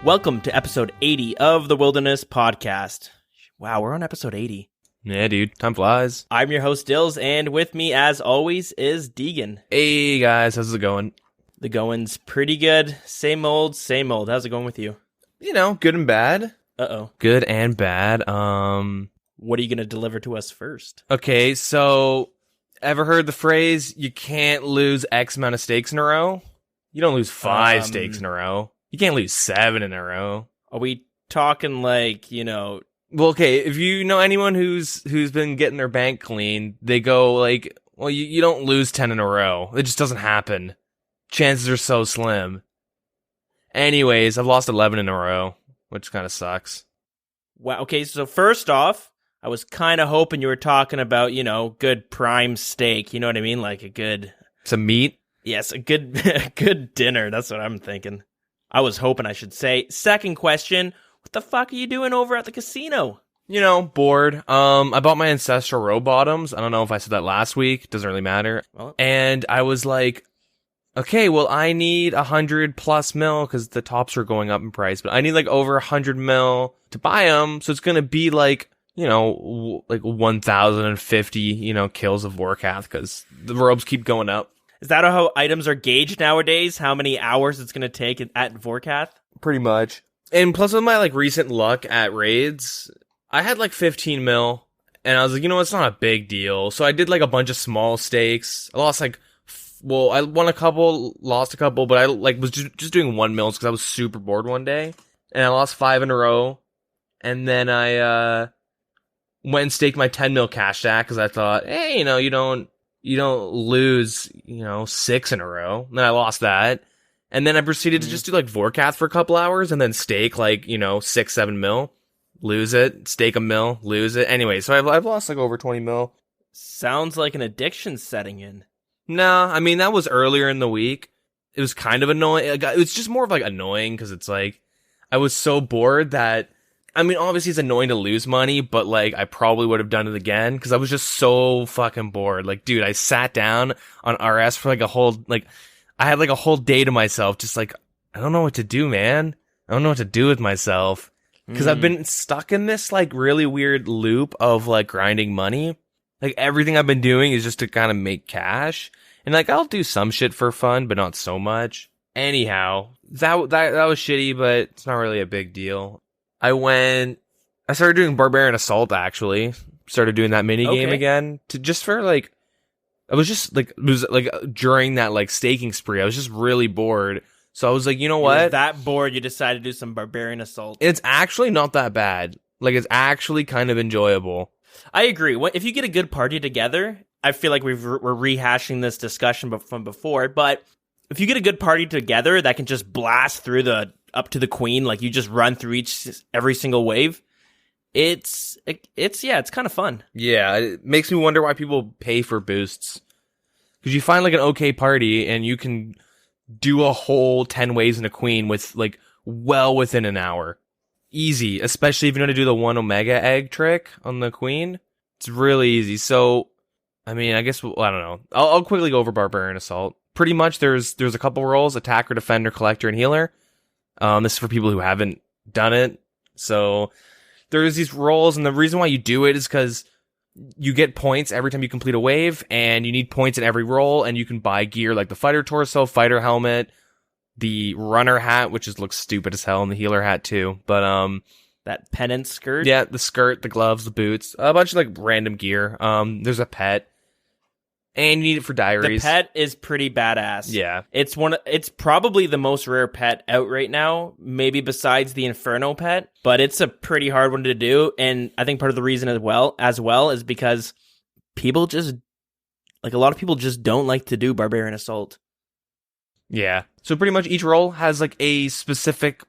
Welcome to episode 80 of the Wilderness Podcast. Wow, we're on episode 80. Yeah, dude. Time flies. I'm your host, Dills, and with me, as always, is Deagin. Hey, guys. How's it going? The going's pretty good. Same old, same old. How's it going with you? You know, good and bad. Uh-oh. Good and bad. What are you going to deliver to us first? Okay, so, ever heard the phrase, you can't lose X amount of stakes in a row? You don't lose 5 stakes in a row. You can't lose 7 in a row. Are we talking like, you know... Well, okay, if you know anyone who's been getting their bank clean, they go like, well, you don't lose 10 in a row. It just doesn't happen. Chances are so slim. Anyways, I've lost 11 in a row, which kind of sucks. Wow, okay, so first off, I was kind of hoping you were talking about, you know, good prime steak. You know what I mean? Like a good... Some meat? Yes, a good dinner. That's what I'm thinking. I was hoping, I should say. Second question, what the fuck are you doing over at the casino? You know, bored. I bought my ancestral row bottoms. I don't know if I said that last week. Doesn't really matter. Well, and I was like, okay, well, I need 100 plus mil because the tops are going up in price, but I need like over 100 mil to buy them. So it's going to be like, you know, like 1,050, you know, kills of Warcath because the robes keep going up. Is that how items are gauged nowadays? How many hours it's going to take at Vorkath? Pretty much. And plus with my like recent luck at raids, I had like 15 mil and I was like, you know, it's not a big deal. So I did like a bunch of small stakes. I lost like, well, I won a couple, lost a couple, but I like was just doing 1 mils because I was super bored one day and I lost 5 in a row. And then I, went and staked my 10 mil cash stack because I thought, hey, you know, you don't lose, you know, 6 in a row. And then I lost that. And then I proceeded to just do like Vorkath for a couple hours and then stake like, you know, 6, 7 mil, lose it, stake a mil, lose it. Anyway, so I've lost like over 20 mil. Sounds like an addiction setting in. Nah, I mean, that was earlier in the week. It was kind of annoying. It was just more of like annoying because it's like, I was so bored that, I mean, obviously it's annoying to lose money, but like I probably would have done it again because I was just so fucking bored. Like, dude, I sat down on RS for like a whole, like, I had like a whole day to myself, just like, I don't know what to do, man. I don't know what to do with myself because I've been stuck in this like really weird loop of like grinding money. Like everything I've been doing is just to kind of make cash and like I'll do some shit for fun, but not so much. Anyhow, that was shitty, but it's not really a big deal. I started doing Barbarian Assault, actually. Started doing that minigame again. It was like during that like staking spree, I was just really bored. So I was like, you know what? You were that bored, you decided to do some Barbarian Assault. It's actually not that bad. Like, it's actually kind of enjoyable. I agree. If you get a good party together, I feel like we're rehashing this discussion from before, but if you get a good party together that can just blast through up to the queen, like you just run through every single wave, it's kind of fun. Yeah, it makes me wonder why people pay for boosts. Because you find like an okay party and you can do a whole 10 waves in a queen with like well within an hour. Easy, especially if you're going to do the 1 Omega egg trick on the queen. It's really easy. So, I mean, I guess, I don't know. I'll quickly go over Barbarian Assault. Pretty much there's a couple roles, attacker, defender, collector, and healer. This is for people who haven't done it. So there's these roles, and the reason why you do it is because you get points every time you complete a wave, and you need points in every role, and you can buy gear like the fighter torso, fighter helmet, the runner hat, which looks stupid as hell, and the healer hat too. But that pennant skirt? Yeah, the skirt, the gloves, the boots, a bunch of like random gear. There's a pet. And you need it for diaries. The pet is pretty badass. Yeah. It's probably the most rare pet out right now, maybe besides the Inferno pet, but it's a pretty hard one to do. And I think part of the reason as well is because people just, like a lot of people just don't like to do Barbarian Assault. Yeah. So pretty much each role has like a specific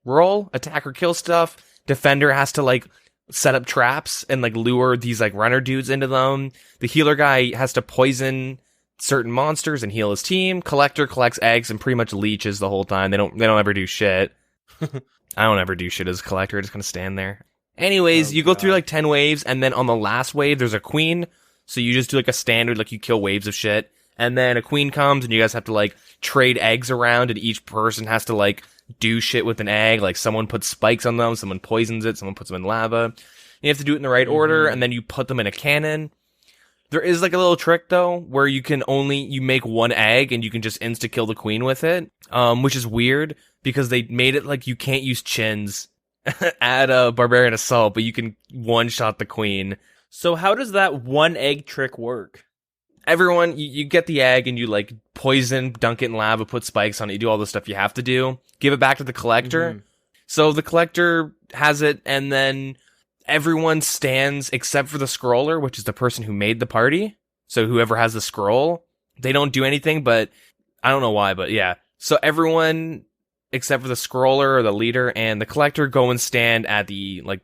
role. Attacker kill stuff. Defender has to like set up traps and like lure these like runner dudes into them. The healer guy has to poison certain monsters and heal his team. Collector collects eggs and pretty much leeches the whole time. They don't ever do shit. I don't ever do shit as a collector. I just kind of stand there. Anyways, you go through like 10 waves, and then on the last wave there's a queen. So you just do like a standard, like you kill waves of shit, And then a queen comes and you guys have to like trade eggs around and each person has to like do shit with an egg. Like someone puts spikes on them, someone poisons it, someone puts them in lava. You have to do it in the right order and then you put them in a cannon. There is like a little trick though where you make one egg and you can just insta kill the queen with it. Which is weird because they made it like you can't use chins at a Barbarian Assault, but you can one-shot the queen. So how does that one egg trick work? Everyone, you get the egg and you like poison, dunk it in lava, put spikes on it, you do all the stuff you have to do. Give it back to the collector. So the collector has it and then everyone stands except for the scroller, which is the person who made the party. So whoever has the scroll, they don't do anything, but I don't know why, but yeah. So everyone except for the scroller or the leader and the collector go and stand at the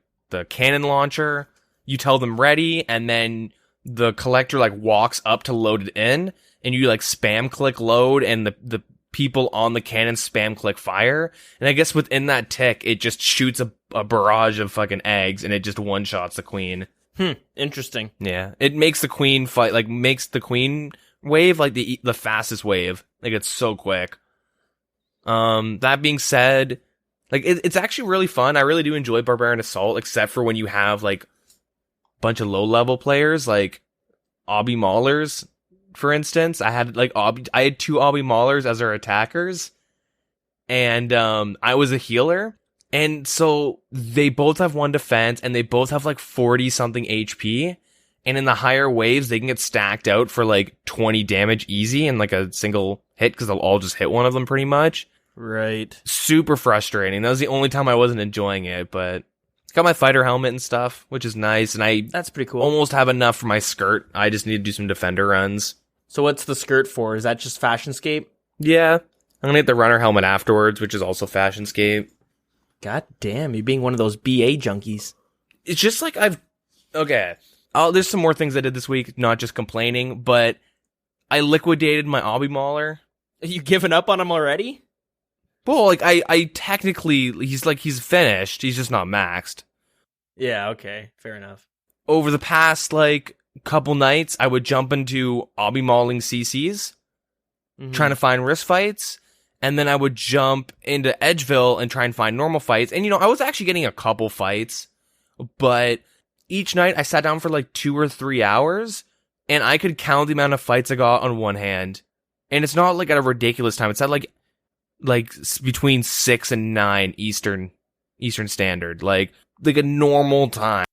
cannon launcher. You tell them ready, and then the collector like walks up to load it in, and you like spam click load, and the people on the cannon spam click fire. And I guess within that tick, it just shoots a barrage of fucking eggs, and it just one shots the queen. Interesting. Yeah, it makes the queen fight makes the queen wave like the fastest wave. Like it's so quick. That being said, like it's actually really fun. I really do enjoy Barbarian Assault, except for when you have like a bunch of low level players, like obby maulers, for instance. I had two obby maulers as our attackers, and I was a healer, and so they both have 1 defense, and they both have like 40 something HP. And in the higher waves, they can get stacked out for like 20 damage easy in like a single hit because they'll all just hit one of them pretty much. Right. Super frustrating. That was the only time I wasn't enjoying it, but got my fighter helmet and stuff, which is nice. And that's pretty cool. Almost have enough for my skirt. I just need to do some defender runs. So what's the skirt for? Is that just Fashionscape? Yeah. I'm gonna get the runner helmet afterwards, which is also Fashionscape. God damn, you're being one of those BA junkies. It's just like okay. There's some more things I did this week, not just complaining, but I liquidated my obby mauler. Are you giving up on him already? Well, like, I technically, he's finished, he's just not maxed. Yeah, okay, fair enough. Over the past, like, couple nights, I would jump into obby mauling CCs, trying to find wrist fights, and then I would jump into Edgeville and try and find normal fights. And, I was actually getting a couple fights, but each night I sat down for like 2 or 3 hours, and I could count the amount of fights I got on one hand. And it's not like at a ridiculous time. It's at like between 6 and 9 Eastern Standard, like a normal time.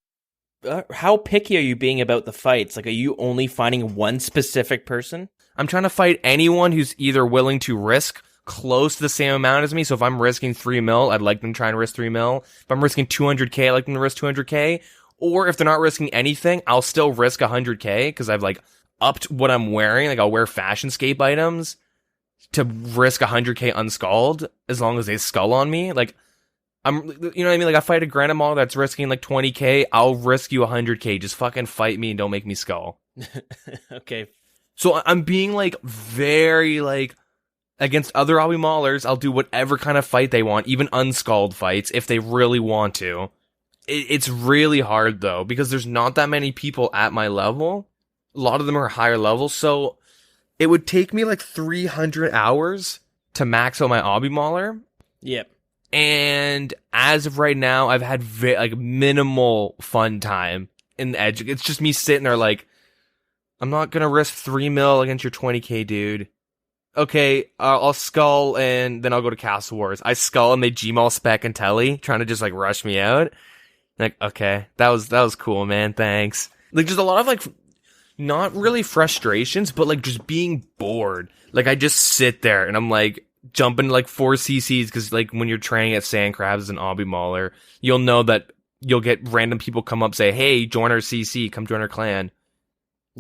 How picky are you being about the fights? Like, are you only finding one specific person? I'm trying to fight anyone who's either willing to risk close to the same amount as me. So if I'm risking 3 mil, I'd like them to try and risk 3 mil. If I'm risking 200k, I'd like them to risk 200k. Or if they're not risking anything, I'll still risk 100k because I've like upped what I'm wearing. Like I'll wear Fashionscape items to risk 100k unskulled as long as they skull on me. Like you know what I mean? Like I fight a Granite Mall that's risking like 20k. I'll risk you 100k. Just fucking fight me and don't make me skull. Okay. So I'm being like very like against other obby maulers. I'll do whatever kind of fight they want, even unskulled fights if they really want to. It's really hard though because there's not that many people at my level. A lot of them are higher level, so it would take me like 300 hours to max out my obby mauler. Yep. And as of right now, I've had minimal fun time in the edge. It's just me sitting there like, I'm not gonna risk 3 mil against your 20k dude. Okay, I'll skull and then I'll go to Castle Wars. I skull and they Gmaul spec and telly, trying to just like rush me out. Like, okay, that was cool, man. Thanks. Like, just a lot of like, not really frustrations, but like just being bored. Like, I just sit there and I'm like jumping like 4 CCs because like when you're training at Sand Crabs as an obby mauler, you'll know that you'll get random people come up say, "Hey, join our CC, come join our clan."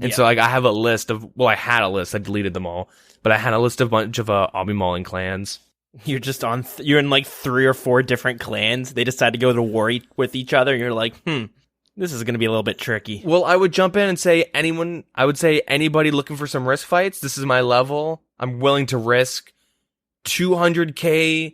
And so like I have a list of, well, I had a list, I deleted them all, but I had a list of a bunch of obby mauling clans. You're just on, you're in like 3 or 4 different clans. They decide to go to war with each other. And you're like, this is going to be a little bit tricky. Well, I would jump in and say I would say anybody looking for some risk fights, this is my level. I'm willing to risk 200k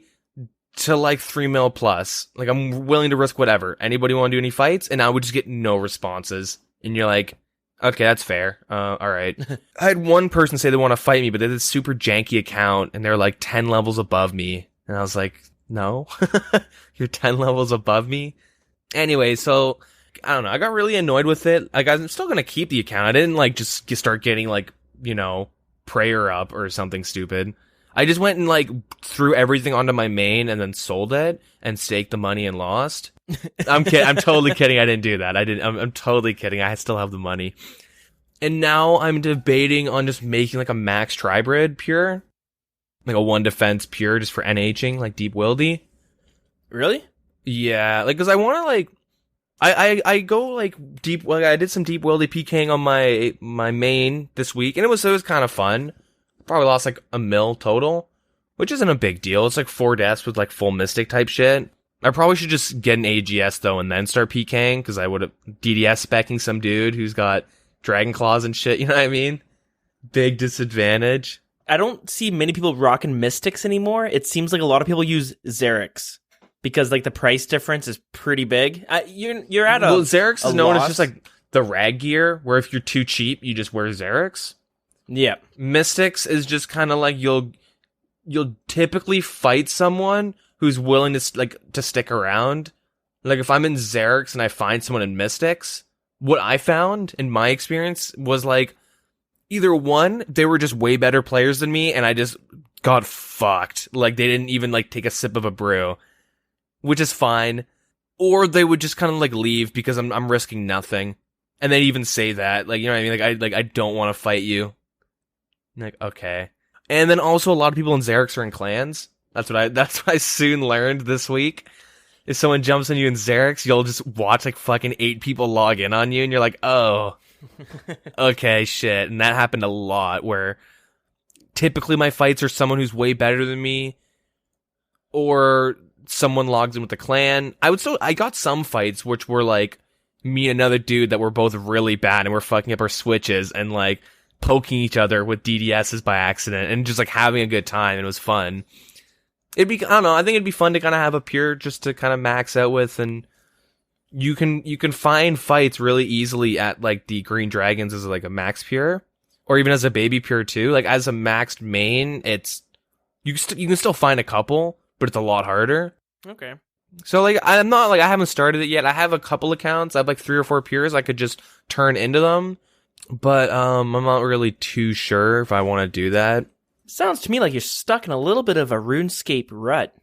to like 3 mil plus. Like I'm willing to risk whatever. Anybody want to do any fights? And I would just get no responses. And you're like, Okay, that's fair. All right. I had one person say they want to fight me, but they had this super janky account, and they're like 10 levels above me. And I was like, no, you're 10 levels above me. Anyway, so I don't know. I got really annoyed with it. Like, I'm still gonna keep the account. I didn't like just start getting like, prayer up or something stupid. I just went and like threw everything onto my main and then sold it and staked the money and lost. I'm kidding. I'm totally kidding. I didn't do that. I'm totally kidding. I still have the money. And now I'm debating on just making like a max tribrid pure, like a 1 defense pure just for NHing, like deep wildy. Really? Yeah, like, cause I want to like, I go like deep. Like, I did some deep wildy PKing on my main this week, and it was kind of fun. Probably lost like a mil total, which isn't a big deal. It's like 4 deaths with like full mystic type shit. I probably should just get an AGS though and then start PKing, because I would have DDS specking some dude who's got dragon claws and shit. You know what I mean? Big disadvantage. I don't see many people rocking mystics anymore. It seems like a lot of people use Xerix, because like the price difference is pretty big. You're at a Xerix is known loss. as just like the rag gear, where if you're too cheap, you just wear Xerix. Yeah. Mystics is just kind of like you'll typically fight someone who's willing to stick around. Like, if I'm in Xerix and I find someone in Mystics, what I found in my experience was like, either one, they were just way better players than me and I just got fucked. Like, they didn't even like take a sip of a brew, which is fine. Or they would just kind of like leave because I'm risking nothing. And they even say that, like, you know what I mean? Like, I don't want to fight you. Like, okay. And then also a lot of people in Xerix are in clans. That's what I soon learned this week. If someone jumps on you in Xerix, you'll just watch like fucking 8 people log in on you, and you're like, oh, okay, shit. And that happened a lot, where typically my fights are someone who's way better than me, or someone logs in with the clan. I got some fights which were like me and another dude that were both really bad, and we're fucking up our switches and like poking each other with DDSs by accident and just like having a good time, and it was fun. I don't know, I think it'd be fun to kind of have a pure just to kind of max out with, and you can find fights really easily at like the Green Dragons as like a max pure, or even as a baby pure too. Like, as a maxed main, you can still find a couple, but it's a lot harder. Okay. So like, I haven't started it yet. I have a couple accounts. I have like 3 or 4 pures I could just turn into them. But I'm not really too sure if I want to do that. Sounds to me like you're stuck in a little bit of a RuneScape rut.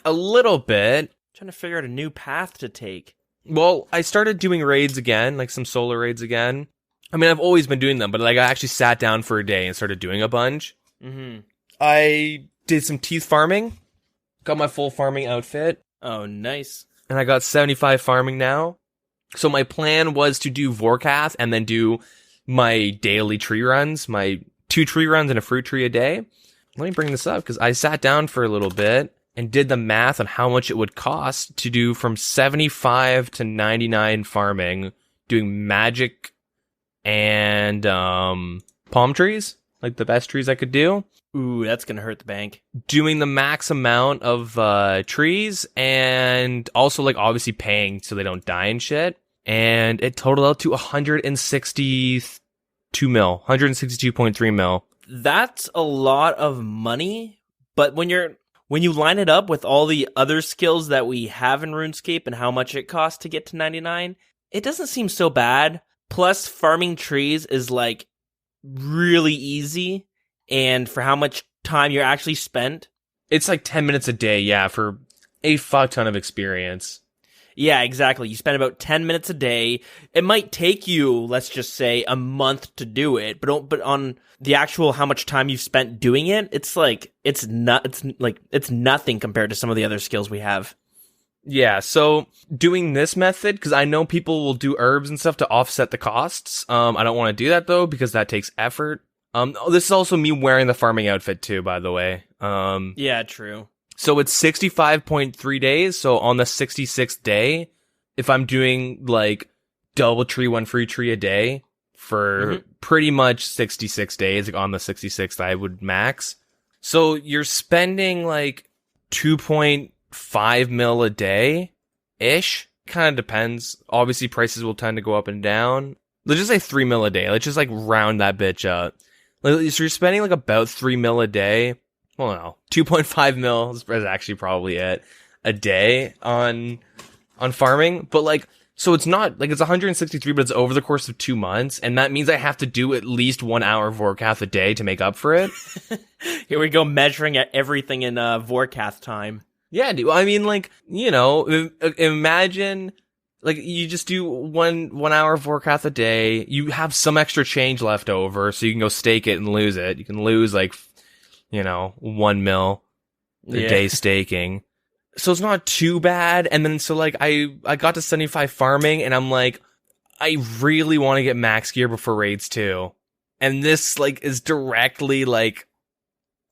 A little bit. Trying to figure out a new path to take. Well, I started doing raids again, like some solo raids again. I mean, I've always been doing them, but like I actually sat down for a day and started doing a bunch. Mm-hmm. I did some teeth farming. Got my full farming outfit. Oh, nice. And I got 75 farming now. So my plan was to do Vorkath and then do my daily tree runs, my 2 tree runs and a fruit tree a day. Let me bring this up, because I sat down for a little bit and did the math on how much it would cost to do from 75 to 99 farming, doing magic and palm trees, like the best trees I could do. Ooh, that's gonna hurt the bank. Doing the max amount of trees, and also like obviously paying so they don't die and shit. And it totaled out to 162 mil, 162.3 mil. That's a lot of money, but when you line it up with all the other skills that we have in RuneScape and how much it costs to get to 99, it doesn't seem so bad. Plus, farming trees is like really easy, and for how much time you're actually spent, it's like 10 minutes a day, yeah, for a fuck ton of experience. Yeah, exactly. You spend about 10 minutes a day. It might take you, let's just say, a month to do it, but on the actual how much time you've spent doing it, it's nothing compared to some of the other skills we have. Yeah, so doing this method, because I know people will do herbs and stuff to offset the costs. I don't want to do that though, because that takes effort. This is also me wearing the farming outfit too, by the way. Yeah, true. So it's 65.3 days. So on the 66th day, if I'm doing like double tree, 1 free tree a day for pretty much 66 days, like on the 66th, I would max. So you're spending like 2.5 mil a day ish. Kind of depends. Obviously prices will tend to go up and down. let's just say 3 mil a day. Let's just like round that bitch up. Like, so you're spending like about 3 mil a day. Well, no, 2.5 mil is actually probably it a day on farming. But like, so it's not like it's 163, but it's over the course of 2 months, and that means I have to do at least 1 hour Vorkath a day to make up for it. Here we go, measuring at everything in Vorkath time. Yeah, dude. I mean, like, you know, imagine. Like, you just do one hour of Vorkath a day. You have some extra change left over, so you can go stake it and lose it. You can lose, like, you know, 1 mil a day staking. So it's not too bad. And then, so, like, I got to 75 farming, and I'm like, I really want to get max gear before raids 2. And this, like, is directly, like,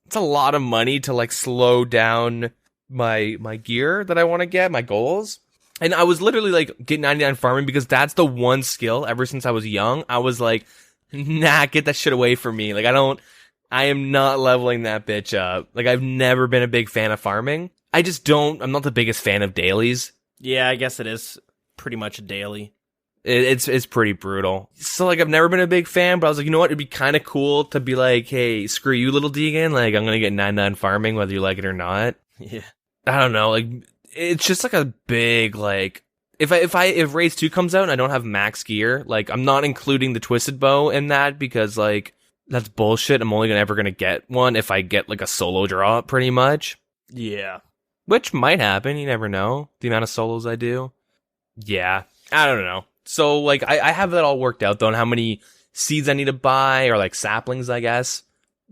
it's a lot of money to, like, slow down my gear that I want to get, my goals. And I was literally like, get 99 farming because that's the one skill ever since I was young. I was like, nah, get that shit away from me. Like, I am not leveling that bitch up. Like, I've never been a big fan of farming. I'm not the biggest fan of dailies. Yeah, I guess it is pretty much a daily. It's pretty brutal. So, like, I've never been a big fan, but I was like, you know what? It'd be kind of cool to be like, hey, screw you, little Deagon. Like, I'm going to get 99 farming whether you like it or not. Yeah. I don't know, like, it's just like a big, like, if Raids 2 comes out and I don't have max gear, like, I'm not including the Twisted Bow in that because, like, that's bullshit. I'm only ever gonna get one if I get, like, a solo drop, pretty much. Yeah. Which might happen, you never know. The amount of solos I do. Yeah, I don't know. So, like, I have that all worked out, though, on how many seeds I need to buy, or, like, saplings, I guess.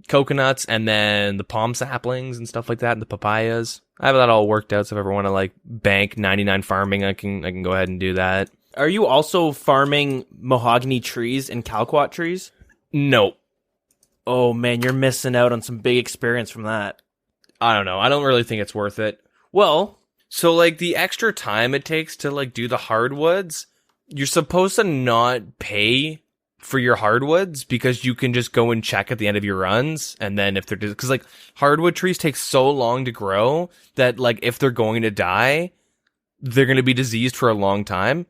Coconuts, and then the palm saplings and stuff like that, and the papayas. I have that all worked out, so if I ever want to, like, bank 99 farming, I can go ahead and do that. Are you also farming mahogany trees and calquat trees? No. Oh, man, you're missing out on some big experience from that. I don't know. I don't really think it's worth it. Well, so, like, the extra time it takes to, like, do the hardwoods, you're supposed to not pay for your hardwoods because you can just go and check at the end of your runs, and then if they're because like hardwood trees take so long to grow that like if they're going to die, they're going to be diseased for a long time.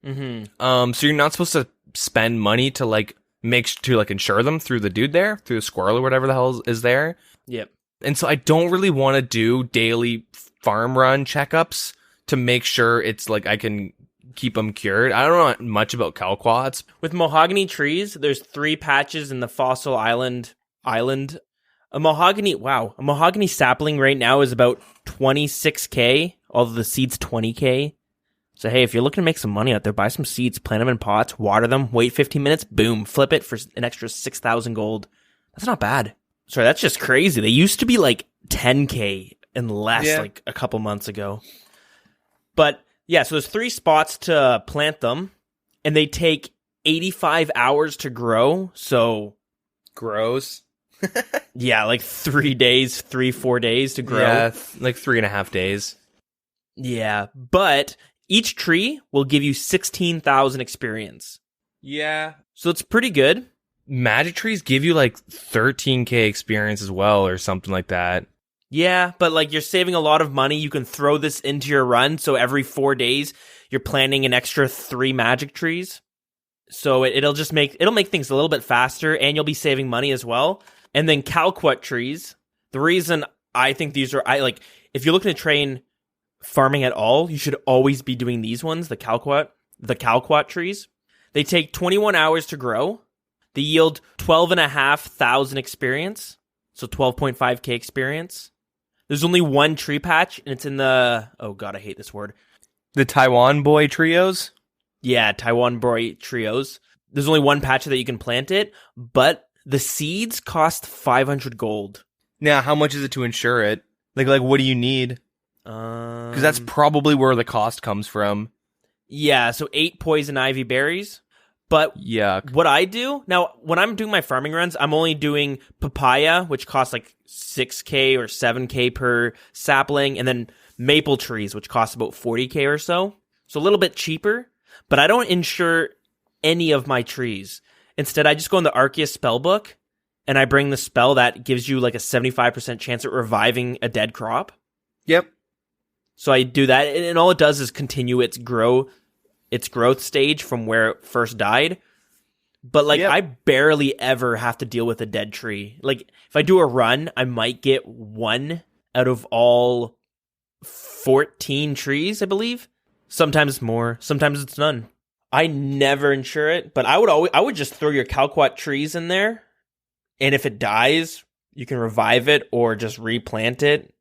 Mm-hmm. So you're not supposed to spend money to like insure them through the dude there, through the squirrel or whatever the hell is there. Yep. And so I don't really want to do daily farm run checkups to make sure it's like I can keep them cured. I don't know much about calquats. With mahogany trees, there's 3 patches in the Fossil Island. A mahogany sapling right now is about 26k, although the seed's 20k. So hey, if you're looking to make some money out there, buy some seeds, plant them in pots, water them, wait 15 minutes, boom, flip it for an extra 6,000 gold. That's not bad. Sorry, that's just crazy. They used to be like 10k and less like a couple months ago. But yeah, so there's 3 spots to plant them, and they take 85 hours to grow, so... Gross. Yeah, like 4 days to grow. Yeah, like 3.5 days. Yeah, but each tree will give you 16,000 experience. Yeah. So it's pretty good. Magic trees give you like 13k experience as well, or something like that. Yeah, but like you're saving a lot of money. You can throw this into your run, so every 4 days you're planting an extra 3 magic trees. So it'll make things a little bit faster, and you'll be saving money as well. And then calquat trees. The reason I think these are if you're looking to train farming at all, you should always be doing these ones, the calquat trees. They take 21 hours to grow. They yield 12,500 experience, so 12.5k experience. There's only 1 tree patch, and it's in the... Oh, God, I hate this word. The Taiwan Boy Trios? Yeah, Taiwan Boy Trios. There's only 1 patch that you can plant it, but the seeds cost 500 gold. Now, how much is it to insure it? Like what do you need? Because that's probably where the cost comes from. Yeah, so 8 poison ivy berries. But yuck. What I do, now, when I'm doing my farming runs, I'm only doing papaya, which costs like 6k or 7k per sapling, and then maple trees, which cost about 40k or so. So a little bit cheaper, but I don't insure any of my trees. Instead, I just go in the Arceus spellbook, and I bring the spell that gives you like a 75% chance at reviving a dead crop. Yep. So I do that, and all it does is continue its grow its growth stage from where it first died. But like, I barely ever have to deal with a dead tree. Like, if I do a run, I might get 1 out of all 14 trees, I believe. Sometimes it's more, sometimes it's none. I never insure it, but I would just throw your Calquat trees in there, and if it dies, you can revive it or just replant it.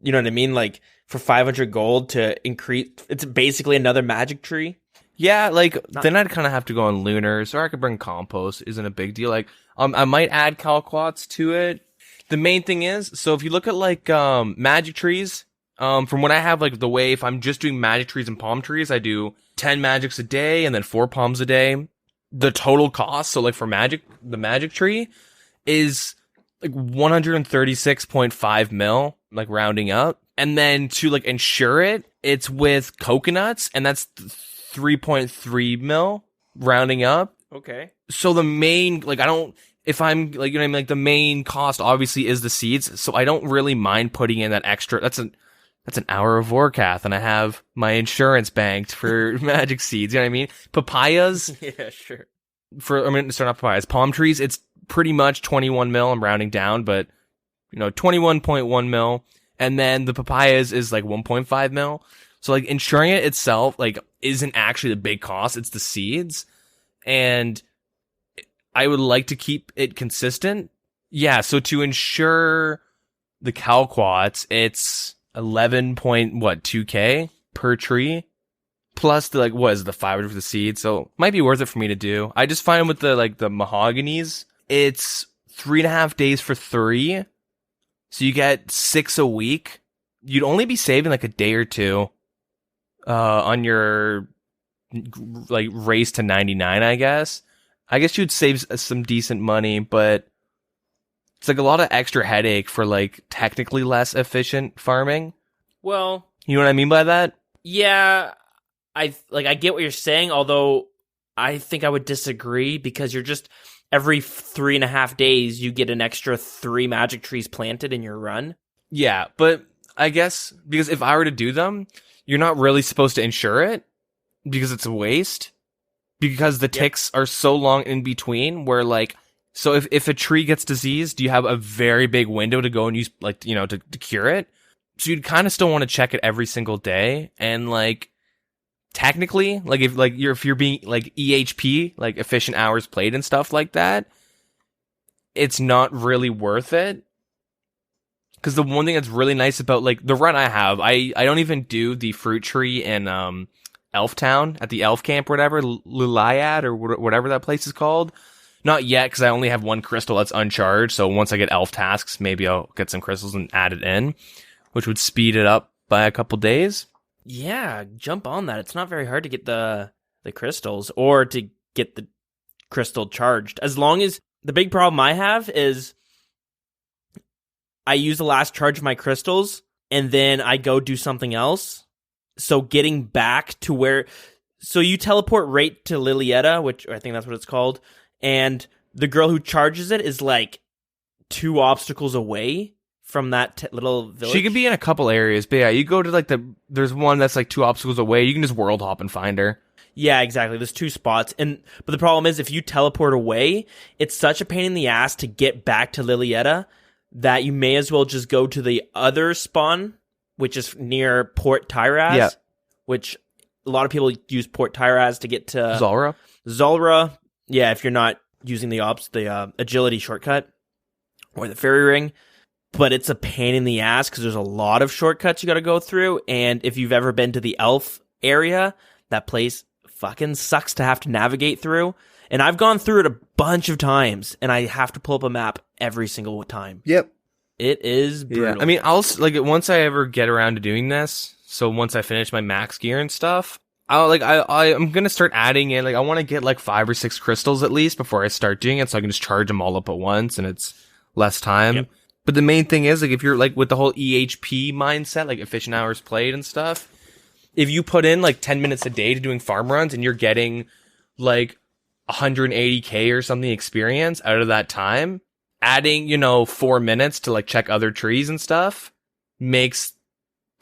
You know what I mean? Like, for 500 gold to increase, it's basically another magic tree. Yeah, like, then I'd kind of have to go on lunars, or I could bring compost. Isn't a big deal. Like, I might add Calquats to it. The main thing is, so if you look at, like, magic trees, from what I have, like, the way, if I'm just doing magic trees and palm trees, I do 10 magics a day and then 4 palms a day. The total cost, so, like, for the magic tree, is, like, 136.5 mil, like, rounding up. And then to, like, insure it, it's with coconuts, and that's 3.3 mil, rounding up. Okay. So the main, like, if I'm, like, you know what I mean, like, the main cost obviously is the seeds, so I don't really mind putting in that extra, that's an hour of Vorkath, and I have my insurance banked for magic seeds, you know what I mean? Papayas. Yeah, sure. Sorry, not papayas, palm trees, it's pretty much 21 mil, I'm rounding down, but, 21.1 mil, and then the papayas is, like, 1.5 mil. So, like, insuring it itself, like, isn't actually the big cost. It's the seeds. And I would like to keep it consistent. Yeah, so to insure the Calquats, it's 11.2K per tree. Plus the, like, what is it, the 500 for the seeds. So, it might be worth it for me to do. I just find with the, like, the mahoganies, it's 3.5 days for 3. So you get 6 a week. You'd only be saving, like, a day or 2. On your, like, race to 99, I guess. I guess you'd save some decent money, but it's, like, a lot of extra headache for, like, technically less efficient farming. Well, you know what I mean by that? Yeah, I get what you're saying, although I think I would disagree, because you're just, every 3.5 days, you get an extra 3 magic trees planted in your run. Yeah, but I guess, because if I were to do them, you're not really supposed to insure it because it's a waste, because the ticks are so long in between where, like, so if a tree gets diseased, you have a very big window to go and use, like, to cure it. So you'd kind of still want to check it every single day. And, like, technically, like, if you're being, like, EHP, like, efficient hours played and stuff like that, it's not really worth it. Because the one thing that's really nice about, like, the run I have, I don't even do the fruit tree in Elf Town at the Elf Camp or whatever, Luliad or whatever that place is called. Not yet, because I only have 1 crystal that's uncharged. So once I get elf tasks, maybe I'll get some crystals and add it in, which would speed it up by a couple days. Yeah, jump on that. It's not very hard to get the crystals or to get the crystal charged. As long as, the big problem I have is, I use the last charge of my crystals, and then I go do something else. So getting back to where... So you teleport right to Lilietta, which I think that's what it's called, and the girl who charges it is, like, 2 obstacles away from that little village. She can be in a couple areas, but yeah, you go to, like, there's one that's, like, 2 obstacles away. You can just world hop and find her. Yeah, exactly. There's 2 spots. But the problem is, if you teleport away, it's such a pain in the ass to get back to Lilietta that you may as well just go to the other spawn, which is near Port Tyraz, which a lot of people use Port Tyraz to get to Zulrah. Yeah, if you're not using the agility shortcut or the fairy ring. But it's a pain in the ass because there's a lot of shortcuts you got to go through. And if you've ever been to the elf area, that place fucking sucks to have to navigate through. And I've gone through it a bunch of times, and I have to pull up a map every single time. Yep. It is brutal. Yeah. I mean, once I ever get around to doing this, so once I finish my max gear and stuff, I'm gonna start adding in, like, I want to get, like, 5 or 6 crystals at least before I start doing it, so I can just charge them all up at once, and it's less time. Yep. But the main thing is, like, if you're, like, with the whole EHP mindset, like, efficient hours played and stuff, if you put in, like, 10 minutes a day to doing farm runs and you're getting, like, 180k or something experience out of that time, adding, 4 minutes to, like, check other trees and stuff makes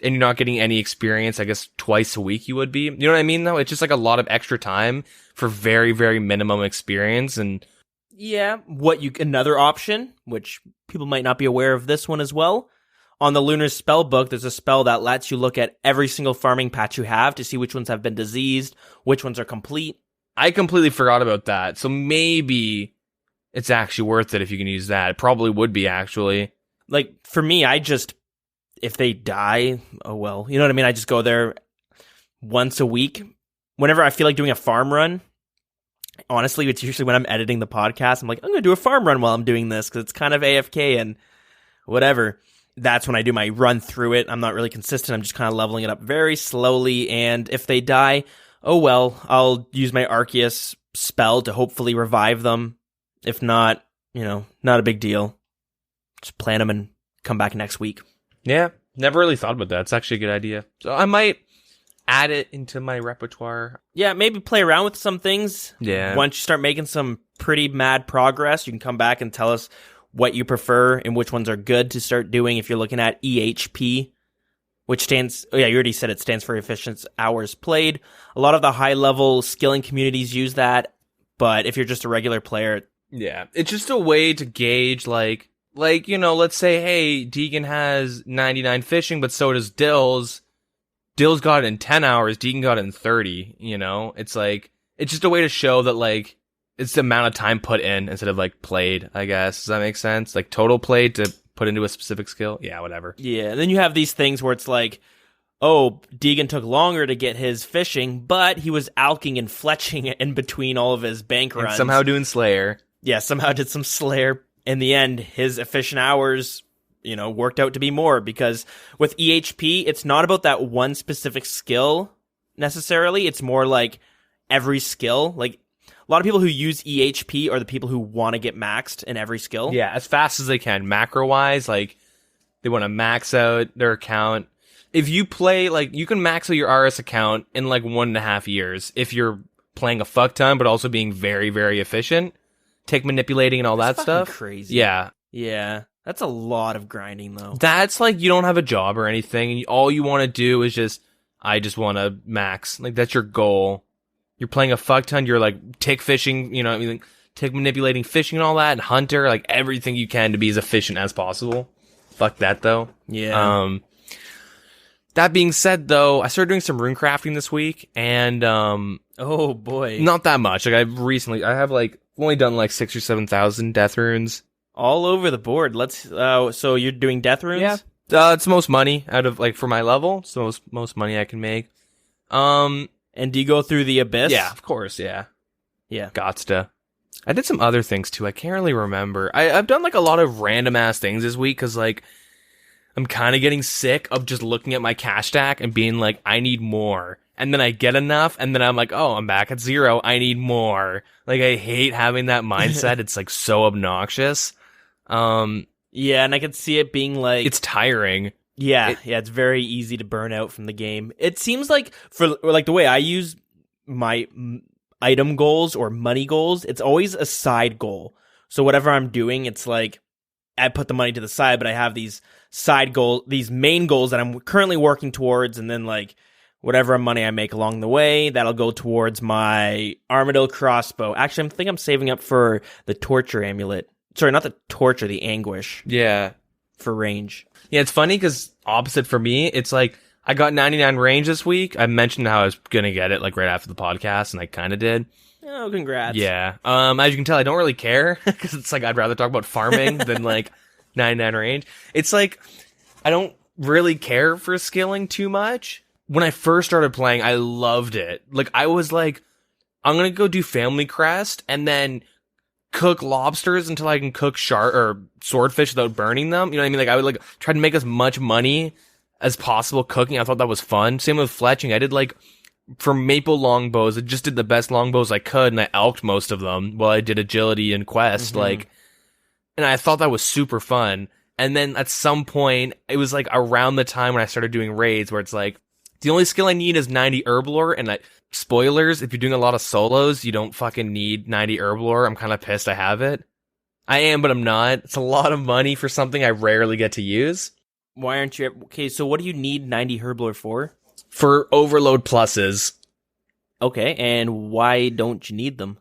and you're not getting any experience, I guess twice a week you would be. You know what I mean, though? It's just like a lot of extra time for very, very minimum experience. And yeah, another option, which people might not be aware of this one as well. On the Lunar spell book, there's a spell that lets you look at every single farming patch you have to see which ones have been diseased, which ones are complete. I completely forgot about that. So maybe it's actually worth it if you can use that. It probably would be, actually. Like, for me, if they die, oh well. You know what I mean? I just go there once a week. Whenever I feel like doing a farm run, honestly, it's usually when I'm editing the podcast. I'm like, I'm going to do a farm run while I'm doing this because it's kind of AFK and whatever. That's when I do my run through it. I'm not really consistent. I'm just kind of leveling it up very slowly. And if they die, oh well, I'll use my Arceus spell to hopefully revive them. If not, not a big deal. Just plant them and come back next week. Yeah, never really thought about that. It's actually a good idea. So I might add it into my repertoire. Yeah, maybe play around with some things. Yeah. Once you start making some pretty mad progress, you can come back and tell us what you prefer and which ones are good to start doing if you're looking at EHP, which stands, you already said it stands for efficient hours played. A lot of the high-level skilling communities use that, but if you're just a regular player... Yeah, it's just a way to gauge, like, let's say, hey, Deagan has 99 fishing, but so does Dills. Dills got it in 10 hours, Deagan got it in 30, It's like, it's just a way to show that, like, it's the amount of time put in instead of, like, played, I guess. Does that make sense? Like, total played to put into a specific skill? Yeah, whatever. Yeah, and then you have these things where it's like, oh, Deagan took longer to get his fishing, but he was alking and fletching in between all of his bank runs. And somehow doing Slayer. Yeah, somehow did some Slayer. In the end, his efficient hours, worked out to be more, because with EHP, it's not about that one specific skill necessarily. It's more like every skill. Like, a lot of people who use EHP are the people who want to get maxed in every skill. Yeah, as fast as they can. Macro-wise, like, they want to max out their account. If you play, like, you can max out your RS account in, like, 1.5 years if you're playing a fuck ton, but also being very, very efficient. Take manipulating and all that stuff. Crazy. Yeah. Yeah. That's a lot of grinding, though. That's like, you don't have a job or anything, and all you want to do is I just want to max. Like, that's your goal. You're playing a fuck ton, you're like, tick fishing, tick manipulating fishing and all that, and hunter, like, everything you can to be as efficient as possible. Fuck that, though. Yeah. That being said, though, I started doing some rune crafting this week, and, oh boy. Not that much. Like, I have, like, only done, like, 6,000 or 7,000 death runes. All over the board. So you're doing death runes? Yeah. It's most money out of, like, for my level. It's the most money I can make. And do you go through the abyss? Yeah, of course, yeah. Yeah. Gotsta. I did some other things, too. I can't really remember. I've done, like, a lot of random-ass things this week, because, like, I'm kind of getting sick of just looking at my cash stack and being like, I need more. And then I get enough, and then I'm like, oh, I'm back at 0. I need more. Like, I hate having that mindset. It's, like, so obnoxious. Yeah, and I could see it being, like... It's tiring. Yeah, it's very easy to burn out from the game. It seems like, for like the way I use my item goals or money goals, it's always a side goal. So whatever I'm doing, it's like, I put the money to the side, but I have these side goals, these main goals that I'm currently working towards, and then, like, whatever money I make along the way, that'll go towards my Armadillo crossbow. Actually, I think I'm saving up for the torture amulet. Sorry, not the torture, the anguish. Yeah. For range. Yeah, it's funny because opposite for me, it's like, I got 99 range this week. I mentioned how I was going to get it, like, right after the podcast, and I kind of did. Oh, congrats. Yeah. As you can tell, I don't really care, because it's like, I'd rather talk about farming than, like, 99 range. It's like, I don't really care for skilling too much. When I first started playing, I loved it. Like, I was like, I'm going to go do Family Crest, and then cook lobsters until I can cook shark or swordfish without burning them. You know what I mean? Like, I would, like, try to make as much money as possible cooking. I thought that was fun. Same with fletching. I did, like, for maple longbows, I just did the best longbows I could, and I elked most of them while I did agility and quest. Like, and I thought that was super fun. And then at some point, it was, like, around the time when I started doing raids where it's like, the only skill I need is 90 herblore, and spoilers, if you're doing a lot of solos, you don't fucking need 90 herblore. I'm kind of pissed I have it. I am, but I'm not. It's a lot of money for something I rarely get to use. Why aren't you... Okay, so what do you need 90 Herblore for? For overload pluses. Okay, and why don't you need them?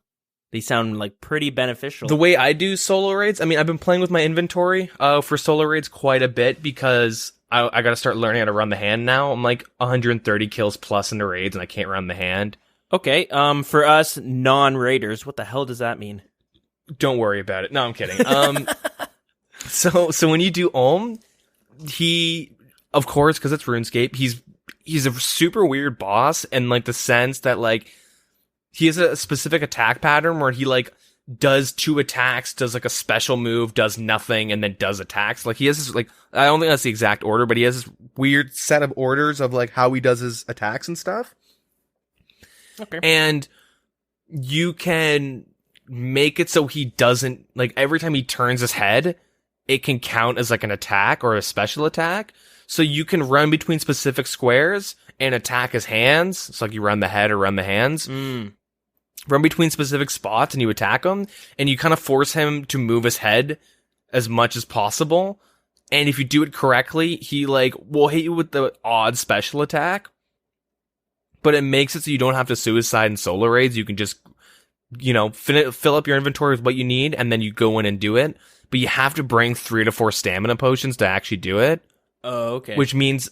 They sound like pretty beneficial. The way I do solo raids, I mean, I've been playing with my inventory for solo raids quite a bit because I got to start learning how to run the hand now. I'm like 130 kills plus in the raids, and I can't run the hand. Okay, for us non-raiders, what the hell does that mean? Don't worry about it. No, I'm kidding. So when you do he, of course, because it's RuneScape, he's a super weird boss, and like the sense that like he has a specific attack pattern where he like does 2 attacks, does like a special move, does nothing, and then does attacks. Like he has this like, I don't think that's the exact order, but he has this weird set of orders of like how he does his attacks and stuff. Okay. And you can make it so he doesn't, like every time he turns his head, it can count as like an attack or a special attack. So you can run between specific squares and attack his hands. It's like you run the head or run the hands. Run between specific spots and you attack him. And you kind of force him to move his head as much as possible. And if you do it correctly, he like will hit you with the odd special attack. But it makes it so you don't have to suicide in solo raids. You can just, you know, fill up your inventory with what you need and then you go in and do it. But you have to bring 3 to 4 stamina potions to actually do it. Oh, okay. Which means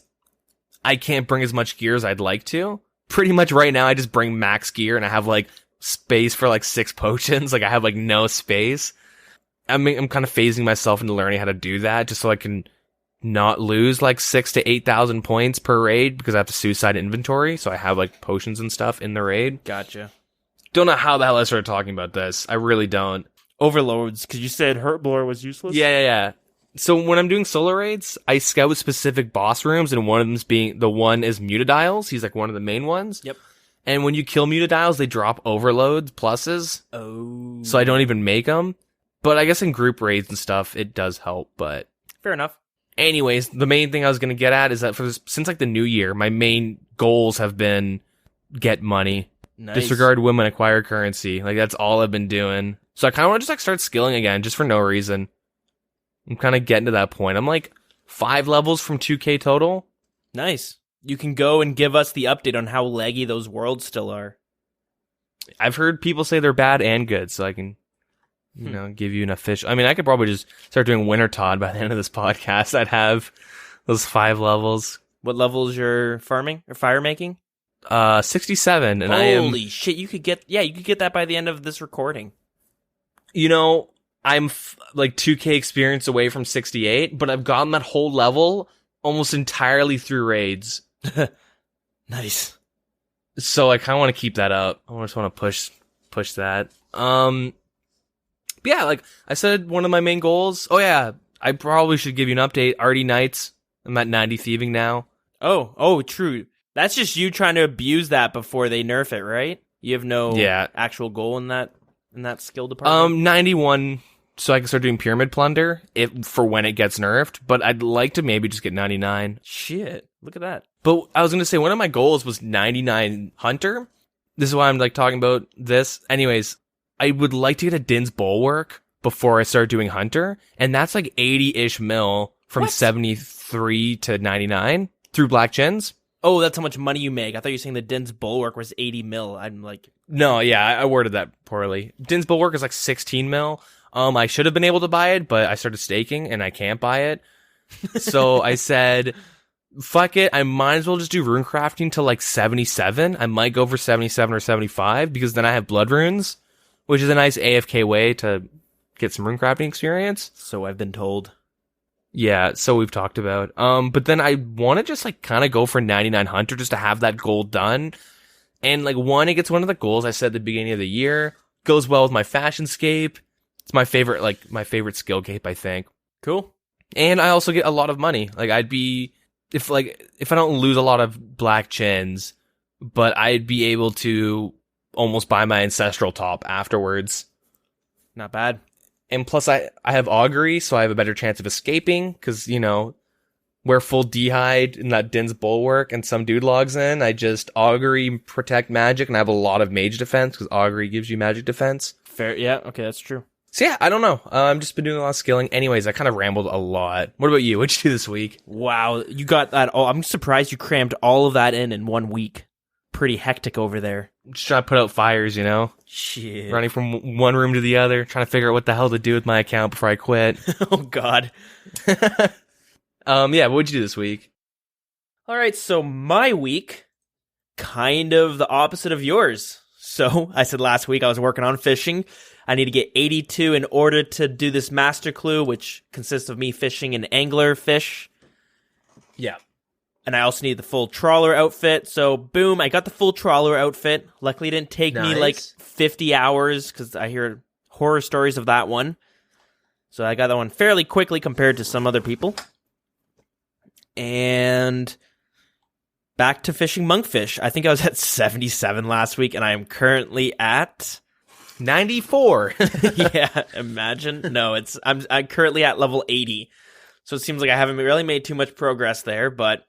I can't bring as much gear as I'd like to. Pretty much right now, I just bring max gear and I have like space for like 6 potions. Like I have like no space. I mean, I'm kind of phasing myself into learning how to do that just so I can not lose like 6,000 to 8,000 points per raid because I have to suicide inventory. So I have like potions and stuff in the raid. Gotcha. Don't know how the hell I started talking about this. I really don't. Overloads, because you said Herblore was useless? Yeah. So when I'm doing solo raids, I scout specific boss rooms, and one of them's being the one is Mutadiles. He's like one of the main ones. Yep. And when you kill Mutadiles, they drop overloads pluses. Oh. So I don't even make them. But I guess in group raids and stuff, it does help. But fair enough. Anyways, the main thing I was going to get at is that since like the new year, my main goals have been get money, disregard women, acquire currency. Like that's all I've been doing. So I kind of want to just like start skilling again, just for no reason. I'm kind of getting to that point. I'm like 5 levels from 2K total. Nice. You can go and give us the update on how laggy those worlds still are. I've heard people say they're bad and good, so I can, you know, give you an official. I mean, I could probably just start doing Winter Todd by the end of this podcast. I'd have those 5 levels. What level is your farming or fire making? 67, and I am. Holy shit! You could get that by the end of this recording. You know, I'm like 2K experience away from 68, but I've gotten that whole level almost entirely through raids. Nice. So I kind of want to keep that up. I just want to push that. Yeah, like I said, one of my main goals. Oh yeah, I probably should give you an update. Artie Knights. I'm at 90 thieving now. Oh, true. That's just you trying to abuse that before they nerf it, right? You have no actual goal in that skill department. 91, so I can start doing Pyramid Plunder for when it gets nerfed. But I'd like to maybe just get 99. Shit, look at that. But I was gonna say one of my goals was 99 Hunter. This is why I'm like talking about this. Anyways, I would like to get a Din's Bulwark before I start doing Hunter, and that's like 80-ish mil from 73 to 99 through Black Chins. Oh, that's how much money you make. I thought you were saying the Din's Bulwark was 80 mil. I'm like... No, yeah, I worded that poorly. Din's Bulwark is like 16 mil. I should have been able to buy it, but I started staking and I can't buy it. So I said, fuck it, I might as well just do rune crafting to like 77. I might go for 77 or 75 because then I have blood runes, which is a nice AFK way to get some rune crafting experience. So I've been told. Yeah, so we've talked about. But then I want to just like kind of go for 99 Hunter just to have that goal done. And like it gets one of the goals I said at the beginning of the year. Goes well with my fashion scape. It's my favorite skill cape, I think. Cool. And I also get a lot of money. Like I'd be if I don't lose a lot of black chins, but I'd be able to almost buy my ancestral top afterwards. Not bad. And plus, I have augury, so I have a better chance of escaping, because, you know, wear full d'hide in that Din's Bulwark, and some dude logs in, I just augury protect magic, and I have a lot of mage defense, because augury gives you magic defense. Fair, yeah, okay, that's true. So yeah, I don't know. I've just been doing a lot of skilling. Anyways, I kind of rambled a lot. What about you? What'd you do this week? Wow, you got that all. I'm surprised you crammed all of that in 1 week. Pretty hectic over there. Just trying to put out fires, you know? Shit. Running from one room to the other, trying to figure out what the hell to do with my account before I quit. Oh, God. Yeah, what'd you do this week? All right, so my week, kind of the opposite of yours. So I said last week I was working on fishing. I need to get 82 in order to do this master clue, which consists of me fishing an angler fish. Yeah. And I also need the full trawler outfit. So boom, I got the full trawler outfit. Luckily it didn't take me like 50 hours because I hear horror stories of that one. So I got that one fairly quickly compared to some other people. And back to fishing monkfish. I think I was at 77 last week, and I am currently at 94. Yeah, imagine. No, I'm currently at level 80. So it seems like I haven't really made too much progress there, but